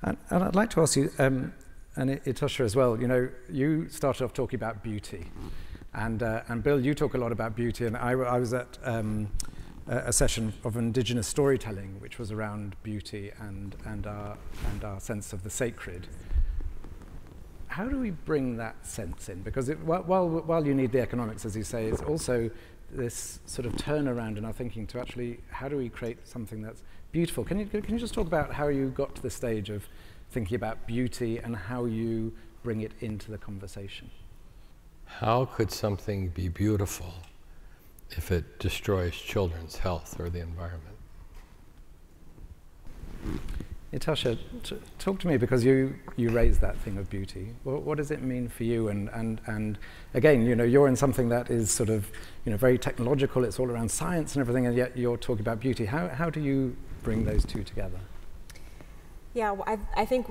And I'd like to ask you, and Itosha as well, you started off talking about beauty. And Bill, you talk a lot about beauty, and I was at a session of indigenous storytelling, which was around beauty and our sense of the sacred. How do we bring that sense in? Because while you need the economics, as you say, it's also this sort of turnaround in our thinking to actually, how do we create something that's beautiful? Can you just talk about how you got to the stage of thinking about beauty and how you bring it into the conversation? How could something be beautiful if it destroys children's health or the environment? Natasha, talk to me, because you raised that thing of beauty. What does it mean for you? And again, you're in something that is sort of, very technological. It's all around science and everything, and yet you're talking about beauty. How do you bring those two together? Yeah, well, I think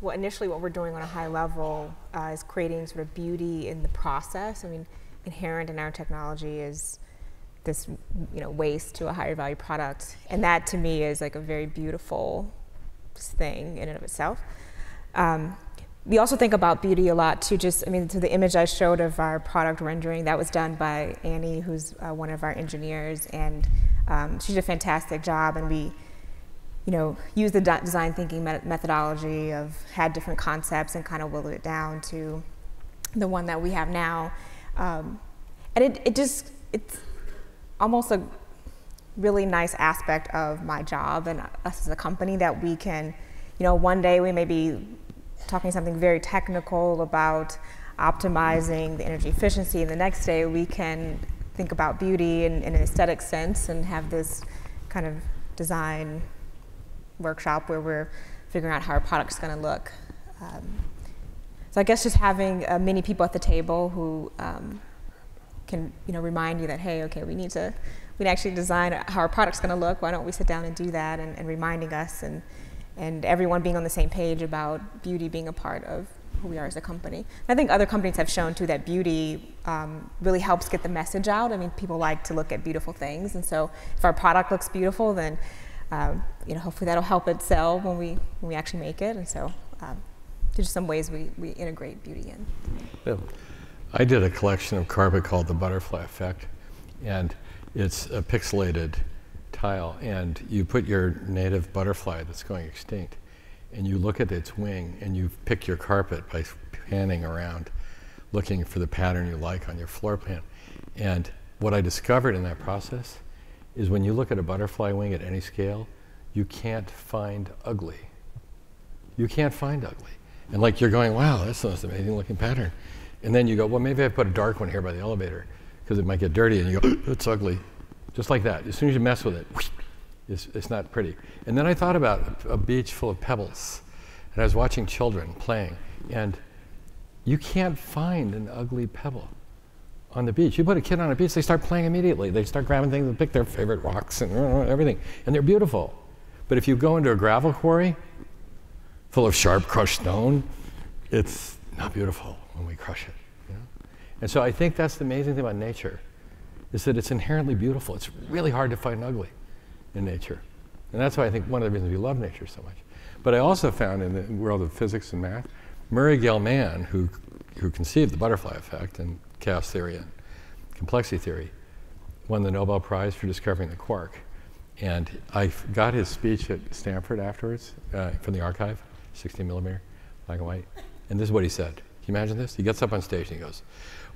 initially what we're doing on a high level is creating sort of beauty in the process. I mean, inherent in our technology is this, waste to a higher value product, and that to me is like a very beautiful thing in and of itself. We also think about beauty a lot too. So the image I showed of our product rendering, that was done by Annie, who's one of our engineers, and she did a fantastic job. And we, used the design thinking methodology had different concepts and kind of whittled it down to the one that we have now. And it's almost a really nice aspect of my job and us as a company that we can, one day we may be talking something very technical about optimizing the energy efficiency, and the next day we can think about beauty in an aesthetic sense and have this kind of design workshop where we're figuring out how our product's going to look. So I guess just having many people at the table who can remind you that, hey, okay, we need to actually design how our product's going to look. Why don't we sit down and do that, and reminding us, and everyone being on the same page about beauty being a part of who we are as a company. And I think other companies have shown too that beauty really helps get the message out. I mean, people like to look at beautiful things, and so if our product looks beautiful, then hopefully that'll help it sell when we actually make it. And so there's just some ways we integrate beauty in. Bill. I did a collection of carpet called the Butterfly Effect, and it's a pixelated tile, and you put your native butterfly that's going extinct, and you look at its wing, and you pick your carpet by panning around, looking for the pattern you like on your floor plan. And what I discovered in that process is when you look at a butterfly wing at any scale, you can't find ugly. You can't find ugly. And like you're going, wow, that's the most amazing looking pattern. And then you go, well, maybe I put a dark one here by the elevator because it might get dirty, and you go, it's ugly. Just like that. As soon as you mess with it, it's not pretty. And then I thought about a beach full of pebbles, and I was watching children playing, and you can't find an ugly pebble on the beach. You put a kid on a beach, they start playing immediately. They start grabbing things and pick their favorite rocks and everything, and they're beautiful. But if you go into a gravel quarry full of sharp crushed stone, it's not beautiful when we crush it. And so I think that's the amazing thing about nature, is that it's inherently beautiful. It's really hard to find ugly in nature. And that's why I think one of the reasons we love nature so much. But I also found in the world of physics and math, Murray Gell-Mann, who conceived the butterfly effect and chaos theory and complexity theory, won the Nobel Prize for discovering the quark. And I got his speech at Stanford afterwards from the archive, 16 millimeter, black and white. And this is what he said. Can you imagine this? He gets up on stage and he goes,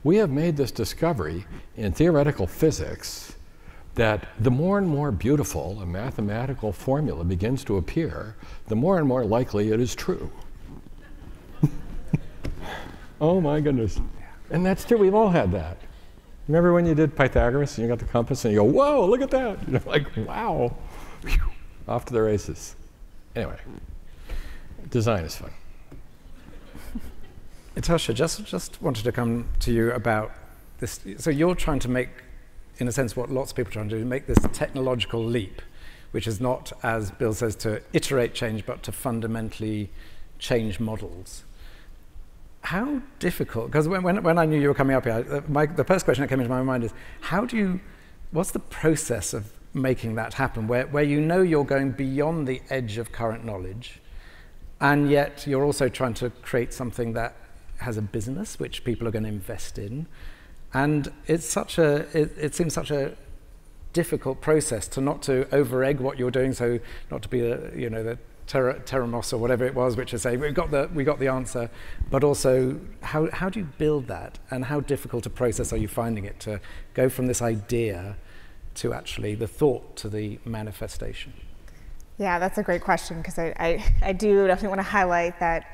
"We have made this discovery in theoretical physics that the more and more beautiful a mathematical formula begins to appear, the more and more likely it is true." Oh my goodness. And that's true, we've all had that. Remember when you did Pythagoras and you got the compass and you go, whoa, look at that. Like, wow. Whew. Off to the races. Anyway, design is fun. Natasha, just wanted to come to you about this. So you're trying to make, in a sense, what lots of people are trying to do, make this technological leap, which is not, as Bill says, to iterate change, but to fundamentally change models. How difficult, because when I knew you were coming up here, the first question that came into my mind is, what's the process of making that happen, where you know you're going beyond the edge of current knowledge, and yet you're also trying to create something that has a business which people are going to invest in, and it's it seems such a difficult process to not to over-egg what you're doing, so not to be the Teramos or whatever it was, which is saying we got the answer, but also how do you build that, and how difficult a process are you finding it to go from this idea to actually the thought to the manifestation? Yeah, that's a great question, because I do definitely want to highlight that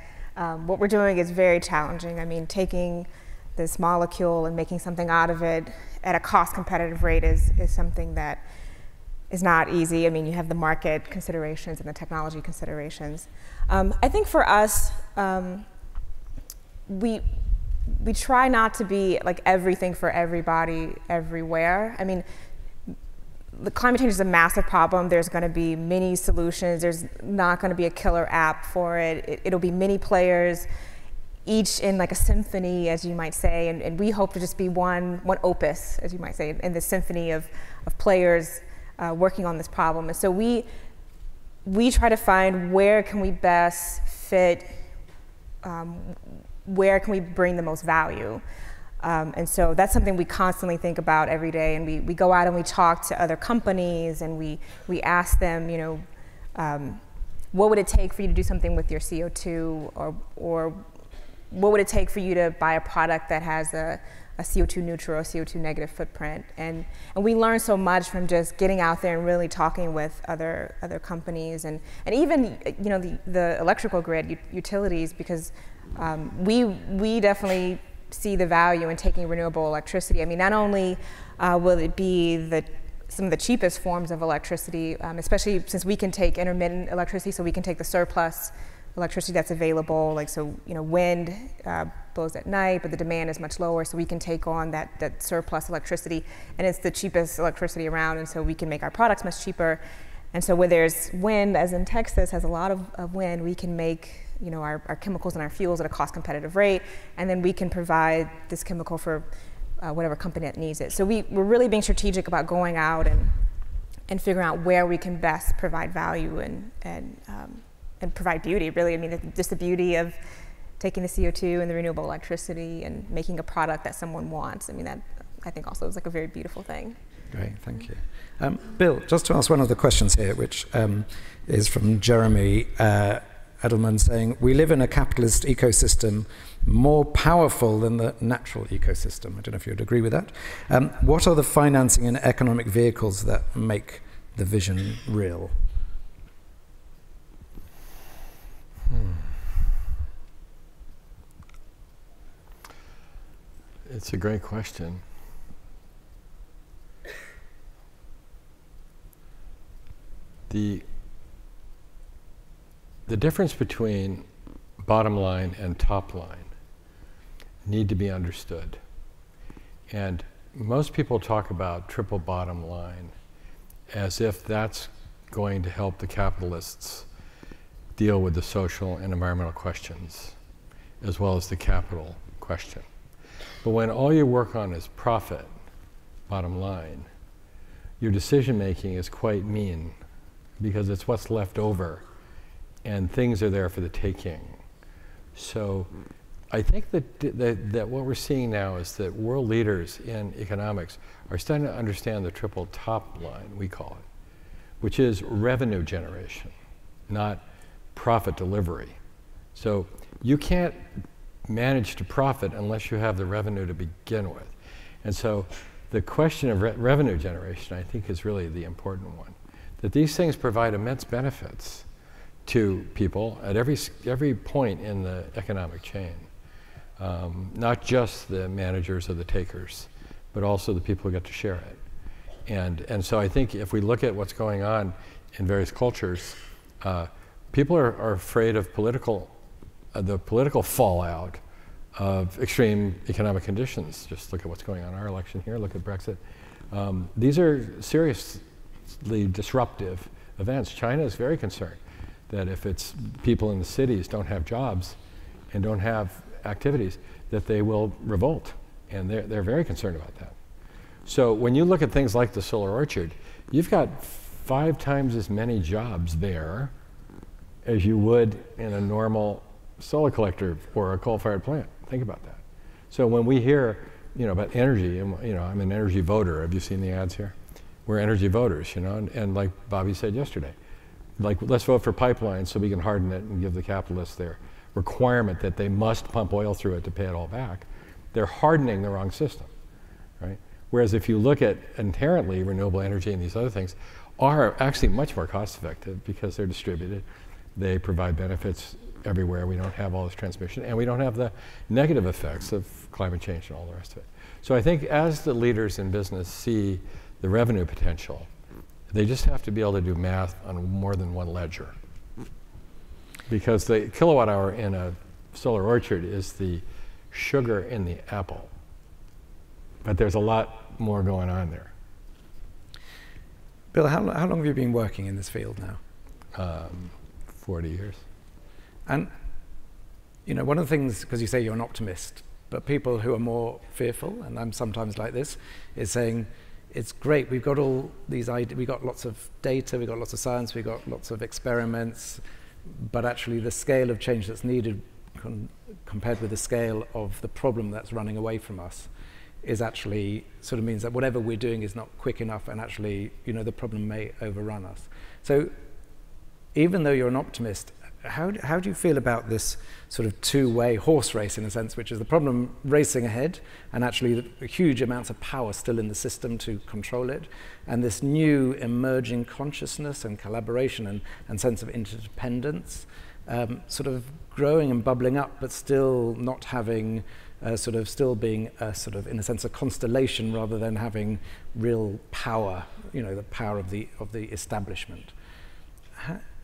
what we're doing is very challenging. I mean, taking this molecule and making something out of it at a cost competitive rate is something that is not easy. I mean, you have the market considerations and the technology considerations. I think for us, we try not to be like everything for everybody everywhere. I mean, the climate change is a massive problem. There's going to be many solutions. There's not going to be a killer app for it. It'll be many players, each in like a symphony, as you might say, and we hope to just be one opus, as you might say, in the symphony of players working on this problem. And so we try to find where can we best fit, where can we bring the most value. And so that's something we constantly think about every day, and we go out and we talk to other companies, and we ask them, what would it take for you to do something with your CO2, or what would it take for you to buy a product that has a CO2 neutral or CO2 negative footprint? And we learn so much from just getting out there and really talking with other companies, and even the electrical grid utilities, because we definitely see the value in taking renewable electricity. I mean, not only will it be some of the cheapest forms of electricity, especially since we can take intermittent electricity, so we can take the surplus electricity that's available, like, so, wind blows at night, but the demand is much lower, so we can take on that surplus electricity, and it's the cheapest electricity around, and so we can make our products much cheaper. And so where there's wind, as in Texas has a lot of wind, we can make our chemicals and our fuels at a cost competitive rate, and then we can provide this chemical for whatever company that needs it. So we're really being strategic about going out and figuring out where we can best provide value and provide beauty, really. I mean, just the beauty of taking the CO2 and the renewable electricity and making a product that someone wants. I mean, that I think also is like a very beautiful thing. Great, thank you. Bill, just to ask one of the questions here, which is from Jeremy Edelman, saying, we live in a capitalist ecosystem more powerful than the natural ecosystem. I don't know if you'd agree with that. What are the financing and economic vehicles that make the vision real? It's a great question. The difference between bottom line and top line need to be understood. And most people talk about triple bottom line as if that's going to help the capitalists deal with the social and environmental questions, as well as the capital question. But when all you work on is profit, bottom line, your decision making is quite mean, because it's what's left over, and things are there for the taking. So I think that what we're seeing now is that world leaders in economics are starting to understand the triple top line, we call it, which is revenue generation, not profit delivery. So you can't manage to profit unless you have the revenue to begin with. And so the question of revenue generation, I think, is really the important one. That these things provide immense benefits to people at every point in the economic chain. Not just the managers or the takers, but also the people who get to share it. And so I think if we look at what's going on in various cultures, people are afraid of the political fallout of extreme economic conditions. Just look at what's going on in our election here, look at Brexit. These are seriously disruptive events. China is very concerned that if its people in the cities don't have jobs and don't have activities, that they will revolt. And they're very concerned about that. So when you look at things like the solar orchard, you've got 5 times as many jobs there as you would in a normal solar collector or a coal-fired plant. Think about that. So when we hear about energy, and I'm an energy voter. Have you seen the ads here? we're energy voters, you know, and like Bobby said yesterday, like let's vote for pipelines so we can harden it and give the capitalists their requirement that they must pump oil through it to pay it all back. They're hardening the wrong system, right? Whereas if you look at inherently renewable energy and these other things are actually much more cost effective because they're distributed. They provide benefits everywhere. We don't have all this transmission, and we don't have the negative effects of climate change and all the rest of it. So I think as the leaders in business see the revenue potential, they just have to be able to do math on more than one ledger. Because the kilowatt hour in a solar orchard is the sugar in the apple. But there's a lot more going on there. Bill, how long have you been working in this field now? 40 years. And, you know, one of the things, because you say you're an optimist, but people who are more fearful, and I'm sometimes like this, is saying, it's great, we've got all these ideas, we've got lots of data, we've got lots of science, we've got lots of experiments, but actually the scale of change that's needed compared with the scale of the problem that's running away from us is actually sort of means that whatever we're doing is not quick enough, and actually, you know, the problem may overrun us. So even though you're an optimist, how do you feel about this sort of two-way horse race, in a sense, which is the problem racing ahead, and actually the huge amounts of power still in the system to control it, and this new emerging consciousness and collaboration and sense of interdependence, sort of growing and bubbling up, but still not having sort of still being a sort of, in a sense, a constellation rather than having real power, you know, the power of the establishment.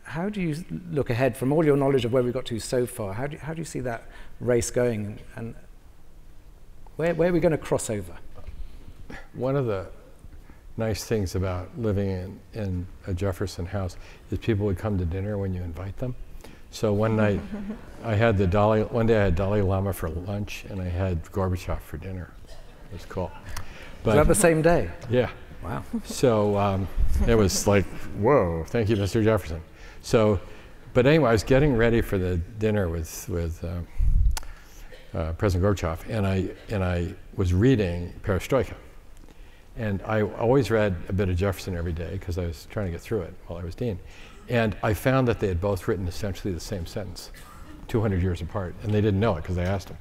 How do you look ahead from all your knowledge of where we got to so far? How do you see that race going, and where are we going to cross over? One of the nice things about living in a Jefferson house is people would come to dinner when you invite them. So one night, one day I had Dalai Lama for lunch, and I had Gorbachev for dinner. It was cool. But, was that the same day? Yeah. Wow. So it was like, whoa, thank you, Mr. Jefferson. So, but anyway, I was getting ready for the dinner with President Gorbachev, and I was reading Perestroika. And I always read a bit of Jefferson every day because I was trying to get through it while I was dean. And I found that they had both written essentially the same sentence, 200 years apart, and they didn't know it because I asked them.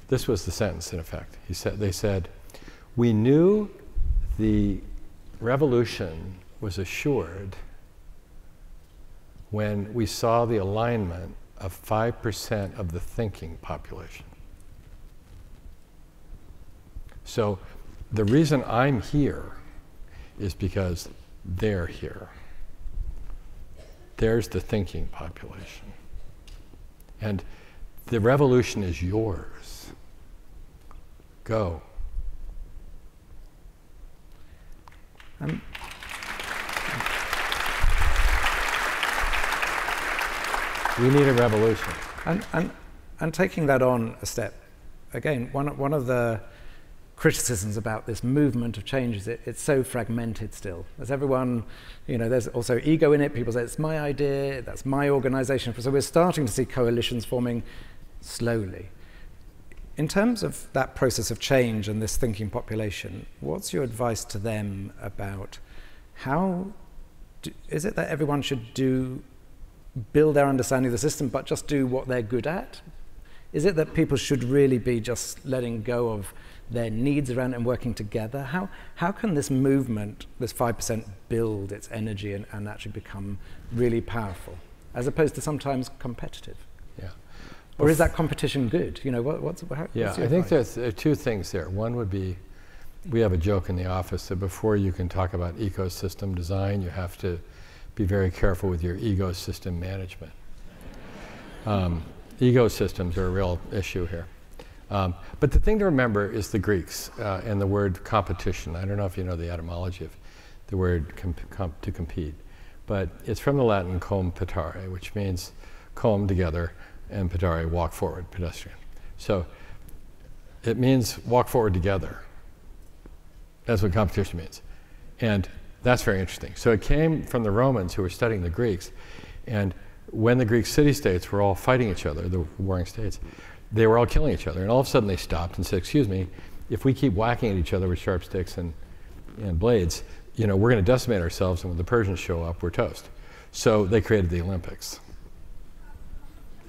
This was the sentence, in effect. They said, we knew the revolution was assured when we saw the alignment of 5% of the thinking population. So the reason I'm here is because they're here. There's the thinking population. And the revolution is yours. Go. We need a revolution. And taking that on a step, again, one of the criticisms about this movement of change is it's so fragmented still. There's everyone, you know, there's also ego in it. People say, it's my idea, that's my organization. So we're starting to see coalitions forming slowly. In terms of that process of change and this thinking population, what's your advice to them about is it that everyone should build their understanding of the system, but just do what they're good at? Is it that people should really be just letting go of their needs around and working together? How can this movement, this 5%, build its energy and actually become really powerful, as opposed to sometimes competitive? Yeah. Or is that competition good? You know, what's yeah, I think there are two things there. One would be, we have a joke in the office that before you can talk about ecosystem design, you have to be very careful with your ecosystem management. Ecosystems are a real issue here. But the thing to remember is the Greeks and the word competition. I don't know if you know the etymology of the word to compete, but it's from the Latin cum petare, which means cum together, and petare, walk forward, pedestrian. So it means walk forward together. That's what competition means. And that's very interesting. So it came from the Romans who were studying the Greeks, and when the Greek city-states were all fighting each other, the warring states, they were all killing each other. And all of a sudden they stopped and said, excuse me, if we keep whacking at each other with sharp sticks and blades, you know, we're going to decimate ourselves, and when the Persians show up, we're toast. So they created the Olympics.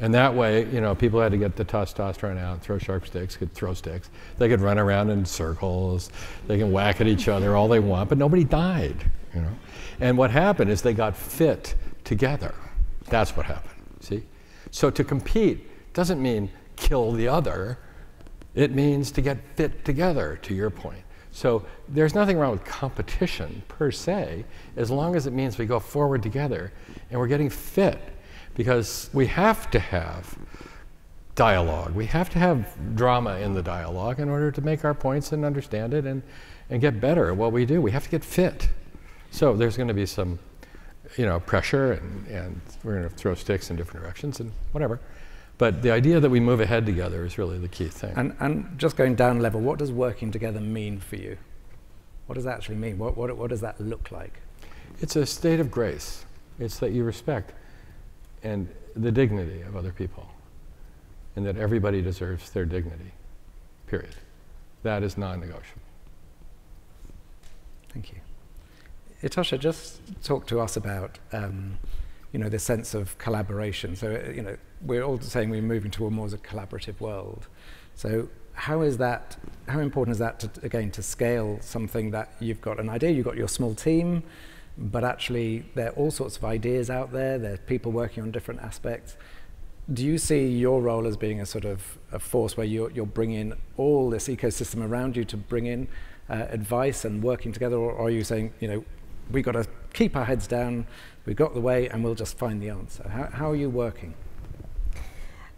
And that way, you know, people had to get the testosterone out, throw sharp sticks, could throw sticks. They could run around in circles. They can whack at each other all they want, but nobody died, you know. And what happened is they got fit together. That's what happened, see? So to compete doesn't mean kill the other. It means to get fit together, to your point. So there's nothing wrong with competition per se, as long as it means we go forward together and we're getting fit. Because we have to have dialogue. We have to have drama in the dialogue in order to make our points and understand it and get better at what we do. We have to get fit. So there's going to be some, you know, pressure, and we're going to throw sticks in different directions and whatever. But the idea that we move ahead together is really the key thing. And just going down level, what does working together mean for you? What does that actually mean? What does that look like? It's a state of grace. It's that you respect and the dignity of other people, and that everybody deserves their dignity, period. That is non-negotiable. Thank you. Itosha, just talk to us about you know, this sense of collaboration. So, you know, we're all saying we're moving toward more as a collaborative world. So how important is that to, again, to scale something that you've got an idea, you've got your small team, but actually there are all sorts of ideas out there, there are people working on different aspects. Do you see your role as being a sort of a force where you're bringing all this ecosystem around you to bring in advice and working together, or are you saying, you know, we've got to keep our heads down, we've got the way, and we'll just find the answer? How are you working?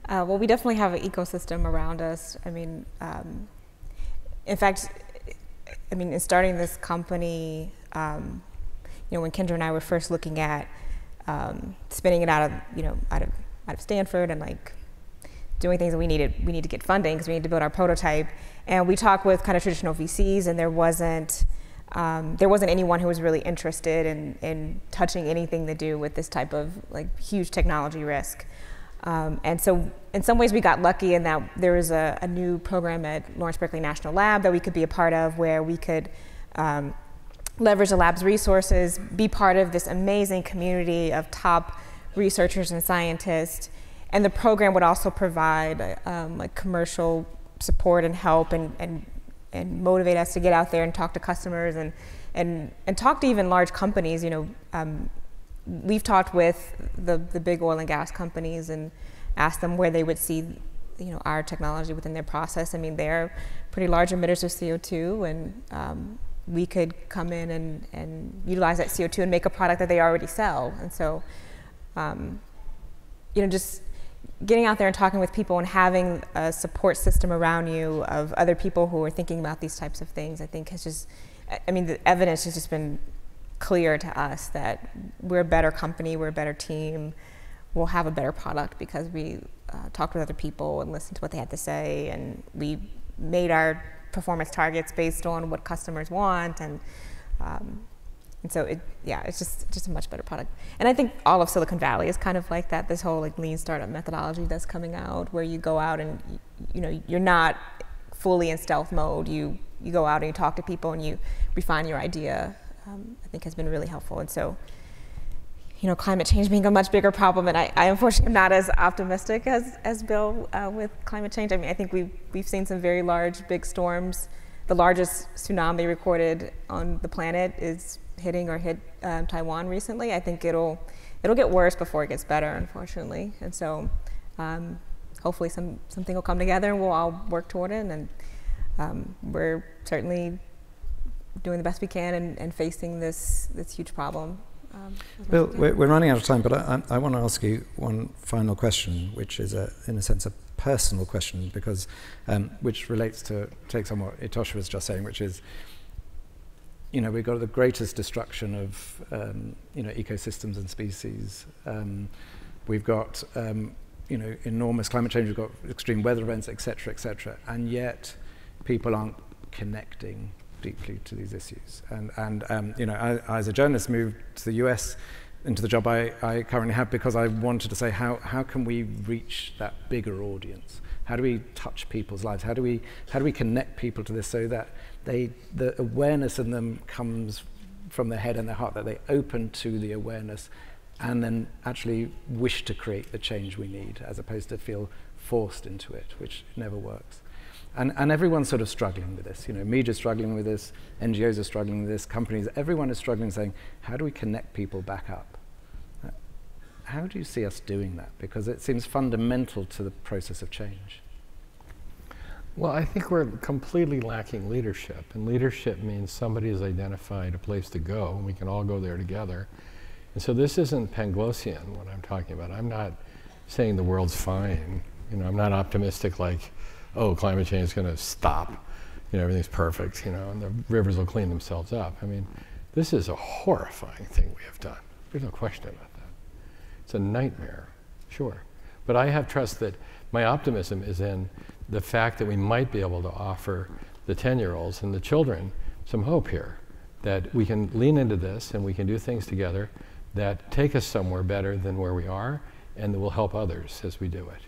Well, we definitely have an ecosystem around us. I mean, in fact, I mean, in starting this company, you know, when Kendra and I were first looking at spinning it out of Stanford and like doing things that we need to get funding because we need to build our prototype, and we talked with kind of traditional VCs, and there wasn't anyone who was really interested in touching anything to do with this type of like huge technology risk. And so in some ways we got lucky in that there was a new program at Lawrence Berkeley National Lab that we could be a part of, where we could leverage the lab's resources, be part of this amazing community of top researchers and scientists. And the program would also provide like commercial support and help and motivate us to get out there and talk to customers and talk to even large companies. You know, we've talked with the big oil and gas companies and asked them where they would see, you know, our technology within their process. I mean, they're pretty large emitters of CO2, and we could come in and utilize that CO2 and make a product that they already sell. And so, you know, just getting out there and talking with people and having a support system around you of other people who are thinking about these types of things, I think has just, I mean, the evidence has just been clear to us that we're a better company, we're a better team, we'll have a better product because we talked with other people and listened to what they had to say, and we made our performance targets based on what customers want, and so it's just a much better product. And I think all of Silicon Valley is kind of like that. This whole like lean startup methodology that's coming out, where you go out and you know, you're not fully in stealth mode. You go out and you talk to people and you refine your idea. I think has been really helpful. And so, you know, climate change being a much bigger problem, and I unfortunately am not as optimistic as Bill with climate change. I mean, I think we've seen some very large, big storms. The largest tsunami recorded on the planet is hit Taiwan recently. I think it'll get worse before it gets better, unfortunately. And so, hopefully something will come together and we'll all work toward it. And we're certainly doing the best we can and facing this huge problem. Bill, we're running out of time, but I want to ask you one final question, which is, in a sense, a personal question, because which relates to takes on what Itosha was just saying, which is, you know, we've got the greatest destruction of you know, ecosystems and species. We've got you know, enormous climate change. We've got extreme weather events, etc., and yet people aren't connecting deeply to these issues. And you know, I as a journalist moved to the US into the job I currently have because I wanted to say how can we reach that bigger audience? How do we touch people's lives? How do we connect people to this so that the awareness in them comes from their head and their heart, that they open to the awareness and then actually wish to create the change we need, as opposed to feel forced into it, which never works. And everyone's sort of struggling with this. You know, media's struggling with this, NGOs are struggling with this, companies, everyone is struggling, saying, how do we connect people back up? How do you see us doing that? Because it seems fundamental to the process of change. Well, I think we're completely lacking leadership, and leadership means somebody has identified a place to go, and we can all go there together. And so this isn't Panglossian, what I'm talking about. I'm not saying the world's fine. You know, I'm not optimistic like, oh, climate change is going to stop. You know, everything's perfect, you know, and the rivers will clean themselves up. I mean, this is a horrifying thing we have done. There's no question about that. It's a nightmare, sure. But I have trust that my optimism is in the fact that we might be able to offer the 10-year-olds and the children some hope here, that we can lean into this and we can do things together that take us somewhere better than where we are, and that will help others as we do it.